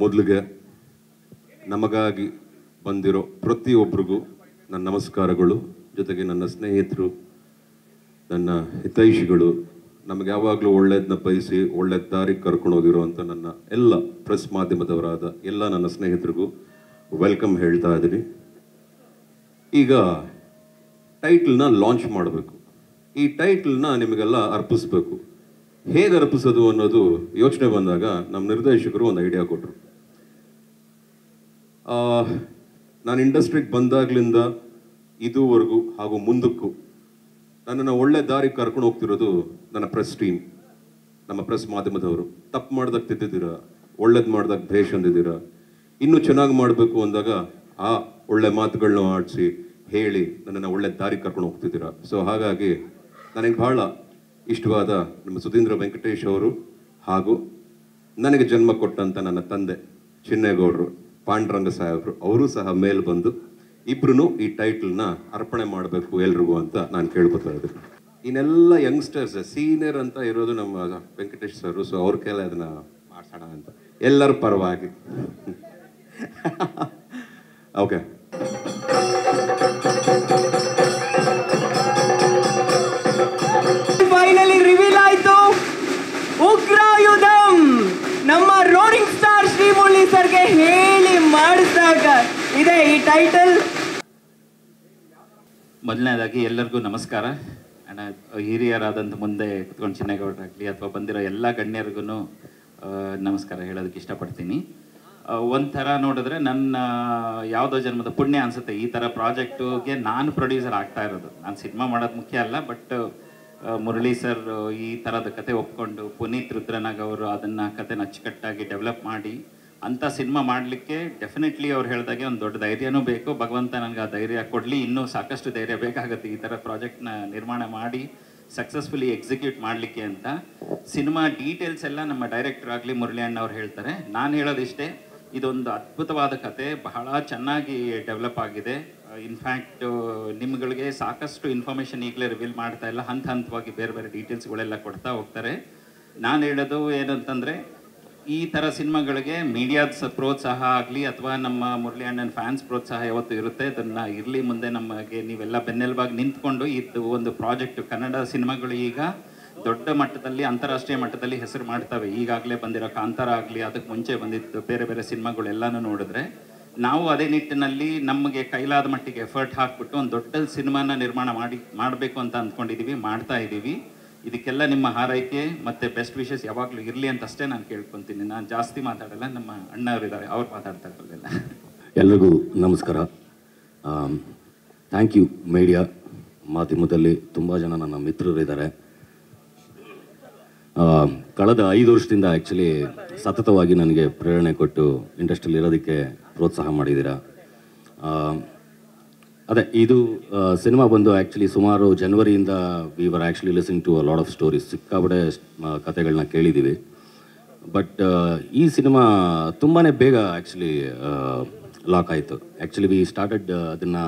ಮೊದಲಿಗೆ ನಮಗಾಗಿ ಬಂದಿರೋ ಪ್ರತಿಯೊಬ್ಬರಿಗೂ ನನ್ನ ನಮಸ್ಕಾರಗಳು. ಜೊತೆಗೆ ನನ್ನ ಸ್ನೇಹಿತರು, ನನ್ನ ಹಿತೈಷಿಗಳು, ನಮಗೆ ಯಾವಾಗಲೂ ಒಳ್ಳೇದನ್ನ ಬಯಸಿ ಒಳ್ಳೆ ದಾರಿಗೆ ಕರ್ಕೊಂಡು ಹೋಗಿರುವಂಥ ನನ್ನ ಎಲ್ಲ ಪ್ರೆಸ್ ಮಾಧ್ಯಮದವರಾದ ಎಲ್ಲ ನನ್ನ ಸ್ನೇಹಿತರಿಗೂ ವೆಲ್ಕಮ್ ಹೇಳ್ತಾ ಇದ್ದೀನಿ. ಈಗ ಟೈಟಲ್ನ ಲಾಂಚ್ ಮಾಡಬೇಕು. ಈ ಟೈಟಲ್ನ ನಿಮಗೆಲ್ಲ ಅರ್ಪಿಸ್ಬೇಕು. ಹೇಗೆ ಅರ್ಪಿಸೋದು ಅನ್ನೋದು ಯೋಚನೆ ಬಂದಾಗ ನಮ್ಮ ನಿರ್ದೇಶಕರು ಒಂದು ಐಡಿಯಾ ಕೊಟ್ಟರು. ನಾನು ಇಂಡಸ್ಟ್ರಿಗೆ ಬಂದಾಗ್ಲಿಂದ ಇದುವರೆಗೂ ಹಾಗೂ ಮುಂದಕ್ಕೂ ನನ್ನನ್ನು ಒಳ್ಳೆ ದಾರಿಗೆ ಕರ್ಕೊಂಡು ಹೋಗ್ತಿರೋದು ನನ್ನ ಪ್ರೆಸ್ ಟೀಮ್, ನಮ್ಮ ಪ್ರೆಸ್ ಮಾಧ್ಯಮದವರು. ತಪ್ಪು ಮಾಡ್ದಾಗ ತಿದ್ದಿದ್ದೀರಾ, ಒಳ್ಳೇದು ಮಾಡ್ದಾಗ ಭೇಷ್ ಅಂದಿದ್ದೀರಾ. ಇನ್ನೂ ಚೆನ್ನಾಗಿ ಮಾಡಬೇಕು ಅಂದಾಗ ಆ ಒಳ್ಳೆ ಮಾತುಗಳನ್ನ ಆಡಿಸಿ ಹೇಳಿ ನನ್ನನ್ನು ಒಳ್ಳೆ ದಾರಿಗೆ ಕರ್ಕೊಂಡು ಹೋಗ್ತಿದ್ದೀರಾ. ಸೊ ಹಾಗಾಗಿ ನನಗೆ ಬಹಳ ಇಷ್ಟವಾದ ನಮ್ಮ ಸುಧೀಂದ್ರ ವೆಂಕಟೇಶ್ ಅವರು ಹಾಗೂ ನನಗೆ ಜನ್ಮ ಕೊಟ್ಟಂಥ ನನ್ನ ತಂದೆ ಚಿನ್ನೇಗೌಡರು, ಪಾಂಡುರಂಗ ಸಾಹೇಬರು ಅವರು ಸಹ ಮೇಲೆ ಬಂದು ಇಬ್ರು ಈ ಟೈಟಲ್ನ ಅರ್ಪಣೆ ಮಾಡಬೇಕು ಎಲ್ರಿಗೂ ಅಂತ ನಾನು ಕೇಳ್ಕೊತಾ ಇದ್ದೀನಿ. ಇನ್ನೆಲ್ಲ ಯಂಗ್ಸ್ಟರ್ಸ್ ಸೀನಿಯರ್ ಅಂತ ಇರೋದು ನಮ್ಮ ವೆಂಕಟೇಶ್ ಸರ್. ಸೊ ಅವ್ರ ಕೈಲೇ ಅದನ್ನ ಮಾಡ್ಸೋಣ ಅಂತ ಎಲ್ಲರ ಪರವಾಗಿ. ಓಕೆ, ಫೈನಲಿ ರಿವೀಲ್ ಆಯ್ತು. ಉಗ್ರಾಯುಧಂ ನಮ್ಮ ರೋರಿಂಗ್ ಸ್ಟಾರ್ ಶ್ರೀಮುರಳಿ ಸರ್ಗೆ ಹೇಳಿ ಮಾಡಿಸಿದಾಗ ಇದೆ ಈ ಟೈಟಲ್. ಮೊದಲನೇದಾಗಿ ಎಲ್ಲರಿಗೂ ನಮಸ್ಕಾರ. ಹಿರಿಯರಾದಂಥ ಮುಂದೆ ಕುತ್ಕೊಂಡು ಚಿನ್ನೇಗೌಡರಾಗಲಿ ಅಥವಾ ಬಂದಿರೋ ಎಲ್ಲ ಗಣ್ಯರಿಗೂ ನಮಸ್ಕಾರ ಹೇಳೋದಕ್ಕೆ ಇಷ್ಟಪಡ್ತೀನಿ. ಒಂಥರ ನೋಡಿದ್ರೆ ನನ್ನ ಯಾವುದೋ ಜನ್ಮದ ಪುಣ್ಯ ಅನಿಸುತ್ತೆ ಈ ಥರ ಪ್ರಾಜೆಕ್ಟುಗೆ ನಾನು ಪ್ರೊಡ್ಯೂಸರ್ ಆಗ್ತಾ ಇರೋದು. ನಾನು ಸಿನಿಮಾ ಮಾಡೋದು ಮುಖ್ಯ ಅಲ್ಲ, ಬಟ್ ಮುರಳಿ ಸರ್ ಈ ಥರದ ಕತೆ ಒಪ್ಕೊಂಡು ಪುನೀತ್ ರುದ್ರನಾಗ್ ಅವರು ಅದನ್ನು ಕತೆನ ಅಚ್ಚುಕಟ್ಟಾಗಿ ಡೆವಲಪ್ ಮಾಡಿ ಅಂಥ ಸಿನಿಮಾ ಮಾಡಲಿಕ್ಕೆ ಡೆಫಿನೆಟ್ಲಿ ಅವ್ರು ಹೇಳಿದಾಗೆ ಒಂದು ದೊಡ್ಡ ಧೈರ್ಯನೂ ಬೇಕು. ಭಗವಂತ ನನಗೆ ಆ ಧೈರ್ಯ ಕೊಡಲಿ. ಇನ್ನೂ ಸಾಕಷ್ಟು ಧೈರ್ಯ ಬೇಕಾಗುತ್ತೆ ಈ ಥರ ಪ್ರಾಜೆಕ್ಟ್ನ ನಿರ್ಮಾಣ ಮಾಡಿ ಸಕ್ಸಸ್ಫುಲಿ ಎಕ್ಸಿಕ್ಯೂಟ್ ಮಾಡಲಿಕ್ಕೆ ಅಂತ. ಸಿನಿಮಾ ಡೀಟೇಲ್ಸ್ ಎಲ್ಲ ನಮ್ಮ ಡೈರೆಕ್ಟರ್ ಆಗಲಿ ಮುರಳಿ ಅಣ್ಣ ಅವ್ರು ಹೇಳ್ತಾರೆ. ನಾನು ಹೇಳೋದಿಷ್ಟೇ, ಇದೊಂದು ಅದ್ಭುತವಾದ ಕತೆ, ಬಹಳ ಚೆನ್ನಾಗಿ ಡೆವಲಪ್ ಆಗಿದೆ. ಇನ್ಫ್ಯಾಕ್ಟ್ ನಿಮ್ಗಳಿಗೆ ಸಾಕಷ್ಟು ಇನ್ಫಾರ್ಮೇಷನ್ ಈಗಲೇ ರಿವೀಲ್ ಮಾಡ್ತಾ ಇಲ್ಲ, ಹಂತ ಹಂತವಾಗಿ ಬೇರೆ ಬೇರೆ ಡೀಟೇಲ್ಸ್ಗಳೆಲ್ಲ ಕೊಡ್ತಾ ಹೋಗ್ತಾರೆ. ನಾನು ಹೇಳೋದು ಏನಂತಂದರೆ, ಈ ಥರ ಸಿನಿಮಾಗಳಿಗೆ ಮೀಡಿಯಾದ ಪ್ರೋತ್ಸಾಹ ಆಗಲಿ ಅಥವಾ ನಮ್ಮ ಮುರಳಿ ಅಣ್ಣನ ಫ್ಯಾನ್ಸ್ ಪ್ರೋತ್ಸಾಹ ಯಾವತ್ತೂ ಇರುತ್ತೆ. ಅದನ್ನು ಇರಲಿ, ಮುಂದೆ ನಮಗೆ ನೀವೆಲ್ಲ ಬೆನ್ನೆಲುಬಾಗಿ ನಿಂತ್ಕೊಂಡು ಇದು ಒಂದು ಪ್ರಾಜೆಕ್ಟ್. ಕನ್ನಡ ಸಿನಿಮಾಗಳು ಈಗ ದೊಡ್ಡ ಮಟ್ಟದಲ್ಲಿ, ಅಂತಾರಾಷ್ಟ್ರೀಯ ಮಟ್ಟದಲ್ಲಿ ಹೆಸರು ಮಾಡ್ತವೆ. ಈಗಾಗಲೇ ಬಂದಿರೋ ಕಾಂತಾರ ಆಗಲಿ, ಅದಕ್ಕೆ ಮುಂಚೆ ಬಂದಿದ್ದು ಬೇರೆ ಬೇರೆ ಸಿನಿಮಾಗಳೆಲ್ಲನೂ ನೋಡಿದ್ರೆ ನಾವು ಅದೇ ನಿಟ್ಟಿನಲ್ಲಿ ನಮಗೆ ಕೈಲಾದ ಮಟ್ಟಿಗೆ ಎಫರ್ಟ್ ಹಾಕ್ಬಿಟ್ಟು ಒಂದು ದೊಡ್ಡ ಸಿನಿಮಾನ ನಿರ್ಮಾಣ ಮಾಡಬೇಕು ಅಂತ ಅಂದ್ಕೊಂಡಿದ್ದೀವಿ, ಮಾಡ್ತಾ ಇದ್ದೀವಿ. ಇದಕ್ಕೆಲ್ಲ ನಿಮ್ಮ ಹಾರೈಕೆ ಮತ್ತು ಬೆಸ್ಟ್ ವಿಶಸ್ ಯಾವಾಗಲೂ ಇರಲಿ ಅಂತ ಅಷ್ಟೇ ನಾನು ಕೇಳ್ಕೊತೀನಿ. ನಾನು ಜಾಸ್ತಿ ಮಾತಾಡಲ್ಲ, ನಮ್ಮ ಅಣ್ಣವರಿದ್ದಾರೆ, ಅವ್ರು ಮಾತಾಡ್ತಾ ಇರೋದಿಲ್ಲ. ಎಲ್ರಿಗೂ ನಮಸ್ಕಾರ. ಥ್ಯಾಂಕ್ ಯು ಮೀಡಿಯಾ ಮಾಧ್ಯಮದಲ್ಲಿ ತುಂಬ ಜನ ನನ್ನ ಮಿತ್ರರಿದ್ದಾರೆ. ಕಳೆದ 5 ವರ್ಷದಿಂದ ಆ್ಯಕ್ಚುಲಿ ಸತತವಾಗಿ ನನಗೆ ಪ್ರೇರಣೆ ಕೊಟ್ಟು ಇಂಡಸ್ಟ್ರಿಯಲ್ಲಿ ಇರೋದಕ್ಕೆ ಪ್ರೋತ್ಸಾಹ ಮಾಡಿದ್ದೀರಾ. ಅದೇ ಇದು ಸಿನಿಮಾ ಬಂದು ಆ್ಯಕ್ಚುಲಿ ಸುಮಾರು ಜನವರಿಯಿಂದ we were actually listening to a lot of stories. ಸಿಕ್ಕಾಪಟ್ಟೆ ಕತೆಗಳನ್ನ ಕೇಳಿದ್ದೀವಿ. ಬಟ್ ಈ ಸಿನಿಮಾ ತುಂಬಾ ಬೇಗ ಆ್ಯಕ್ಚುಲಿ ಲಾಕ್ ಆಯಿತು. ಆ್ಯಕ್ಚುಲಿ ವಿ ಸ್ಟಾರ್ಟೆಡ್ ಅದನ್ನು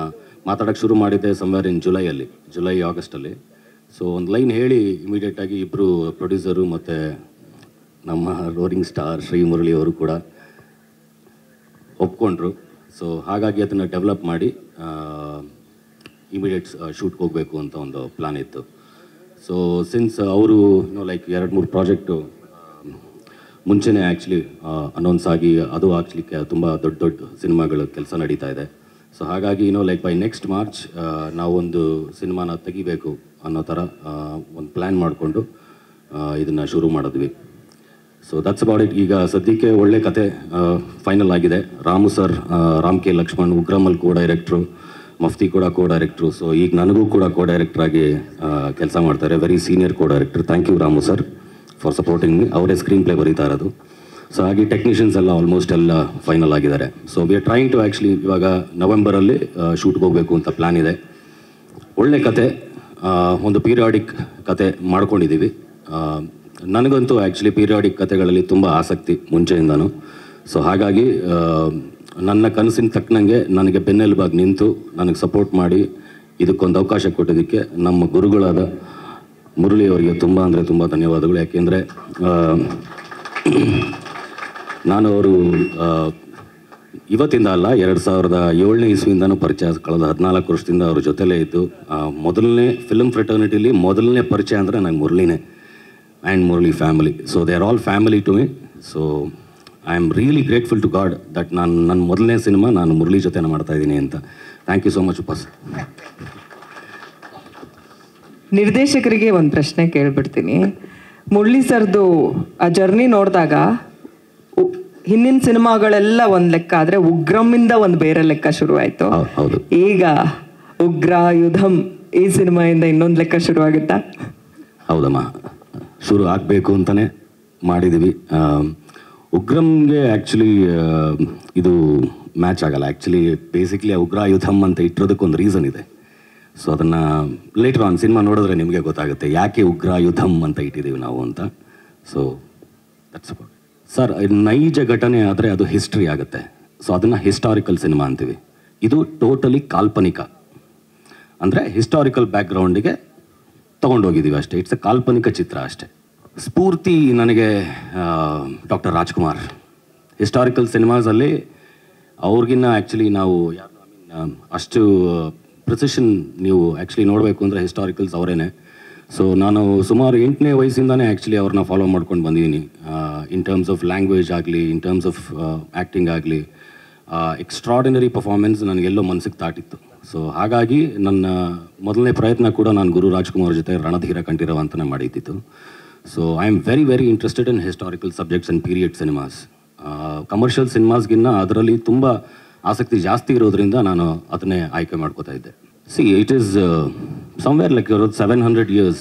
ಮಾತಾಡೋಕ್ಕೆ ಶುರು ಮಾಡಿದ್ದೆ ಸಮ್ವೇರ್ ಇನ್ ಜುಲೈ ಆಗಸ್ಟಲ್ಲಿ. ಸೊ ಒಂದು ಲೈನ್ ಹೇಳಿ ಇಮಿಡಿಯೇಟಾಗಿ ಇಬ್ಬರು ಪ್ರೊಡ್ಯೂಸರು ಮತ್ತು ನಮ್ಮ ರೋರಿಂಗ್ ಸ್ಟಾರ್ ಶ್ರೀಮುರಳಿ ಅವರು ಕೂಡ ಒಪ್ಕೊಂಡ್ರು. ಸೊ ಹಾಗಾಗಿ ಅದನ್ನು ಡೆವಲಪ್ ಮಾಡಿ ಇಮಿಡಿಯೇಟ್ ಶೂಟ್ಗೆ ಹೋಗಬೇಕು ಅಂತ ಒಂದು ಪ್ಲಾನ್ ಇತ್ತು. ಸೊ ಸಿನ್ಸ್ ಅವರು ಲೈಕ್ 2-3 ಪ್ರಾಜೆಕ್ಟು ಮುಂಚೆನೇ ಆ್ಯಕ್ಚುಲಿ ಅನೌನ್ಸ್ ಆಗಿ ಅದು ಆಗ್ಲಿಕ್ಕೆ ತುಂಬ ದೊಡ್ಡ ಸಿನಿಮಾಗಳು ಕೆಲಸ ನಡೀತಾ ಇದೆ. ಸೊ ಹಾಗಾಗಿ ಲೈಕ್ ಬೈ ನೆಕ್ಸ್ಟ್ ಮಾರ್ಚ್ ನಾವೊಂದು ಸಿನಿಮಾನ ತೆಗಿಬೇಕು ಅನ್ನೋ ಥರ ಒಂದು ಪ್ಲ್ಯಾನ್ ಮಾಡಿಕೊಂಡು ಇದನ್ನು ಶುರು ಮಾಡಿದ್ವಿ. So that's about it. ಈಗ ಸದ್ಯಕ್ಕೆ ಒಳ್ಳೆ ಕತೆ ಫೈನಲ್ ಆಗಿದೆ. ರಾಮು ಸರ್, ರಾಮ್ ಕೆ ಲಕ್ಷ್ಮಣ್, ಉಗ್ರಮಲ್ ಕೋ-ಡೈರೆಕ್ಟ್ರು, ಮಫ್ತಿ ಕೂಡ ಕೋ-ಡೈರೆಕ್ಟ್ರು. ಸೊ ಈಗ ನನಗೂ ಕೂಡ ಕೋ-ಡೈರೆಕ್ಟ್ರಾಗಿ ಕೆಲಸ ಮಾಡ್ತಾರೆ. Very senior co-director. Thank you Ramu sir for supporting me. ಅವರೇ ಸ್ಕ್ರೀನ್ ಪ್ಲೇ ಬರೀತಾ ಇರೋದು. ಸೊ ಹಾಗೆ ಟೆಕ್ನಿಷಿಯನ್ಸ್ ಎಲ್ಲ ಆಲ್ಮೋಸ್ಟ್ ಎಲ್ಲ ಫೈನಲ್ ಆಗಿದ್ದಾರೆ. So we are trying to actually ಇವಾಗ ನವೆಂಬರಲ್ಲಿ ಶೂಟ್ಗೆ ಹೋಗಬೇಕು ಅಂತ ಪ್ಲ್ಯಾನ್ ಇದೆ. ಒಳ್ಳೆ ಕತೆ, ಒಂದು ಪೀರಿಯಾಡಿಕ್ ಕತೆ ಮಾಡ್ಕೊಂಡಿದ್ದೀವಿ. ನನಗಂತೂ ಆ್ಯಕ್ಚುಲಿ ಪೀರಿಯಾಡಿಕ್ ಕತೆಗಳಲ್ಲಿ ತುಂಬ ಆಸಕ್ತಿ ಮುಂಚೆಯಿಂದನೂ. ಸೊ ಹಾಗಾಗಿ ನನ್ನ ಕನಸಿನ ತಕ್ಕನಂಗೆ ನನಗೆ ಬೆನ್ನೆಲುಬಾಗಿ ನಿಂತು ನನಗೆ ಸಪೋರ್ಟ್ ಮಾಡಿ ಇದಕ್ಕೊಂದು ಅವಕಾಶ ಕೊಟ್ಟಿದ್ದಕ್ಕೆ ನಮ್ಮ ಗುರುಗಳಾದ ಮುರಳಿ ಅವರಿಗೆ ತುಂಬ ಅಂದರೆ ತುಂಬ ಧನ್ಯವಾದಗಳು. ಯಾಕೆಂದರೆ ನಾನು ಅವರು ಇವತ್ತಿಂದ ಅಲ್ಲ 2007ನೇ ಇಸ್ವಿಯಿಂದನೂ ಪರಿಚಯ, ಕಳೆದ 14 ವರ್ಷದಿಂದ ಅವ್ರ ಜೊತೆಲೇ ಇದ್ದು ಮೊದಲನೇ ಫಿಲ್ಮ್ ಫ್ರೆಟರ್ನಿಟಿಲಿ ಮೊದಲನೇ ಪರಿಚಯ ಅಂದರೆ ನಂಗೆ ಮುರಳಿನೇ and Murali family. So they are all family to me. So I am really grateful to god that ನನ್ನ ಮೊದಲನೇ ಸಿನಿಮಾ ನಾನು ಮುರಳಿ ಜೊತೆನ ಮಾಡ್ತಾ ಇದ್ದೀನಿ ಅಂತ. ಥ್ಯಾಂಕ್ ಯು ಸೋ ಮಚ್ ಉಪಾಸ್. ನಿರ್ದೇಶಕರಿಗೆ ಒಂದು ಪ್ರಶ್ನೆ ಕೇಳ್ಬಿಡ್ತೀನಿ. ಮುರಳಿ ಸರ್ದು ಆ ಜರ್ನಿ ನೋಡಿದಾಗ ಹಿಂದಿನ ಸಿನಿಮಾಗಳೆಲ್ಲ ಒಂದು ಲೆಕ್ಕ ಆದರೆ ಉಗ್ರಮಿಂದ ಒಂದು ಬೇರೆ ಲೆಕ್ಕ ಶುರುವಾಯಿತು. ಹೌದು. ಈಗ ಉಗ್ರ ಯುಧಂ ಈ ಸಿನಿಮಾಯಿಂದ ಇನ್ನೊಂದು ಲೆಕ್ಕ ಶುರುವಾಗುತ್ತಾ? ಹೌದಮ್ಮ, ಶುರು ಆಗಬೇಕು ಅಂತಲೇ ಮಾಡಿದ್ದೀವಿ. ಉಗ್ರಂಗೆ ಆ್ಯಕ್ಚುಲಿ ಇದು ಮ್ಯಾಚ್ ಆಗಲ್ಲ. ಆ್ಯಕ್ಚುಲಿ ಬೇಸಿಕ್ಲಿ ಉಗ್ರ ಯುಧಂ ಅಂತ ಇಟ್ಟಿರೋದಕ್ಕೊಂದು ರೀಸನ್ ಇದೆ. ಸೊ ಅದನ್ನು ಲೇಟರ್ ಆನ್ ಸಿನಿಮಾ ನೋಡಿದ್ರೆ ನಿಮಗೆ ಗೊತ್ತಾಗುತ್ತೆ ಯಾಕೆ ಉಗ್ರ ಯುಧಂ ಅಂತ ಇಟ್ಟಿದ್ದೀವಿ ನಾವು ಅಂತ. So that's about. ಸರ್, ನೈಜ ಘಟನೆ ಆದರೆ ಅದು ಹಿಸ್ಟ್ರಿ ಆಗುತ್ತೆ. ಸೊ ಅದನ್ನು ಹಿಸ್ಟಾರಿಕಲ್ ಸಿನಿಮಾ ಅಂತೀವಿ. ಇದು ಟೋಟಲಿ ಕಾಲ್ಪನಿಕ, ಅಂದರೆ ಹಿಸ್ಟಾರಿಕಲ್ ಬ್ಯಾಕ್ಗ್ರೌಂಡಿಗೆ ತೊಗೊಂಡೋಗಿದ್ದೀವಿ ಅಷ್ಟೇ. ಇಟ್ಸ್ ಎ ಕಾಲ್ಪನಿಕ ಚಿತ್ರ ಅಷ್ಟೇ. ಸ್ಫೂರ್ತಿ ನನಗೆ ಡಾಕ್ಟರ್ ರಾಜ್ಕುಮಾರ್. ಹಿಸ್ಟಾರಿಕಲ್ ಸಿನಿಮಾಸಲ್ಲಿ ಅವ್ರಿಗಿನ್ನ ಆ್ಯಕ್ಚುಲಿ ನಾವು ಅಷ್ಟು ಪ್ರಿಸಿಷನ್ ನೀವು ಆ್ಯಕ್ಚುಲಿ ನೋಡಬೇಕು ಅಂದರೆ ಹಿಸ್ಟಾರಿಕಲ್ಸ್ ಅವರೇನೆ. ಸೊ ನಾನು ಸುಮಾರು 8ನೇ ವಯಸ್ಸಿಂದನೇ ಆ್ಯಕ್ಚುಲಿ ಅವ್ರನ್ನ ಫಾಲೋ ಮಾಡ್ಕೊಂಡು ಬಂದಿದ್ದೀನಿ. ಇನ್ ಟರ್ಮ್ಸ್ ಆಫ್ ಲ್ಯಾಂಗ್ವೇಜ್ ಆಗಲಿ, ಇನ್ ಟರ್ಮ್ಸ್ ಆಫ್ ಆ್ಯಕ್ಟಿಂಗ್ ಆಗಲಿ, ಎಕ್ಸ್ಟ್ರಾರ್ಡಿನರಿ ಪರ್ಫಾರ್ಮೆನ್ಸ್ ನನಗೆಲ್ಲೋ ಮನಸ್ಸಿಗೆ ತಾಟಿತ್ತು. ಸೊ ಹಾಗಾಗಿ ನನ್ನ ಮೊದಲನೇ ಪ್ರಯತ್ನ ಕೂಡ ನಾನು ಗುರು ರಾಜ್ಕುಮಾರ್ ಜೊತೆ ರಣಧೀರ ಕಂಠೀರವ ಅಂತಲೇ ಮಾಡಿದ್ದಿತ್ತು. So I am very very interested in historical subjects and period cinemas. Commercial ಸಿನಿಮಾಸ್ಗಿನ್ನ ಅದರಲ್ಲಿ ತುಂಬ ಆಸಕ್ತಿ ಜಾಸ್ತಿ ಇರೋದ್ರಿಂದ ನಾನು ಅದನ್ನೇ ಆಯ್ಕೆ ಮಾಡ್ಕೋತಾ ಇದ್ದೆ. C it is somewhere like 700 years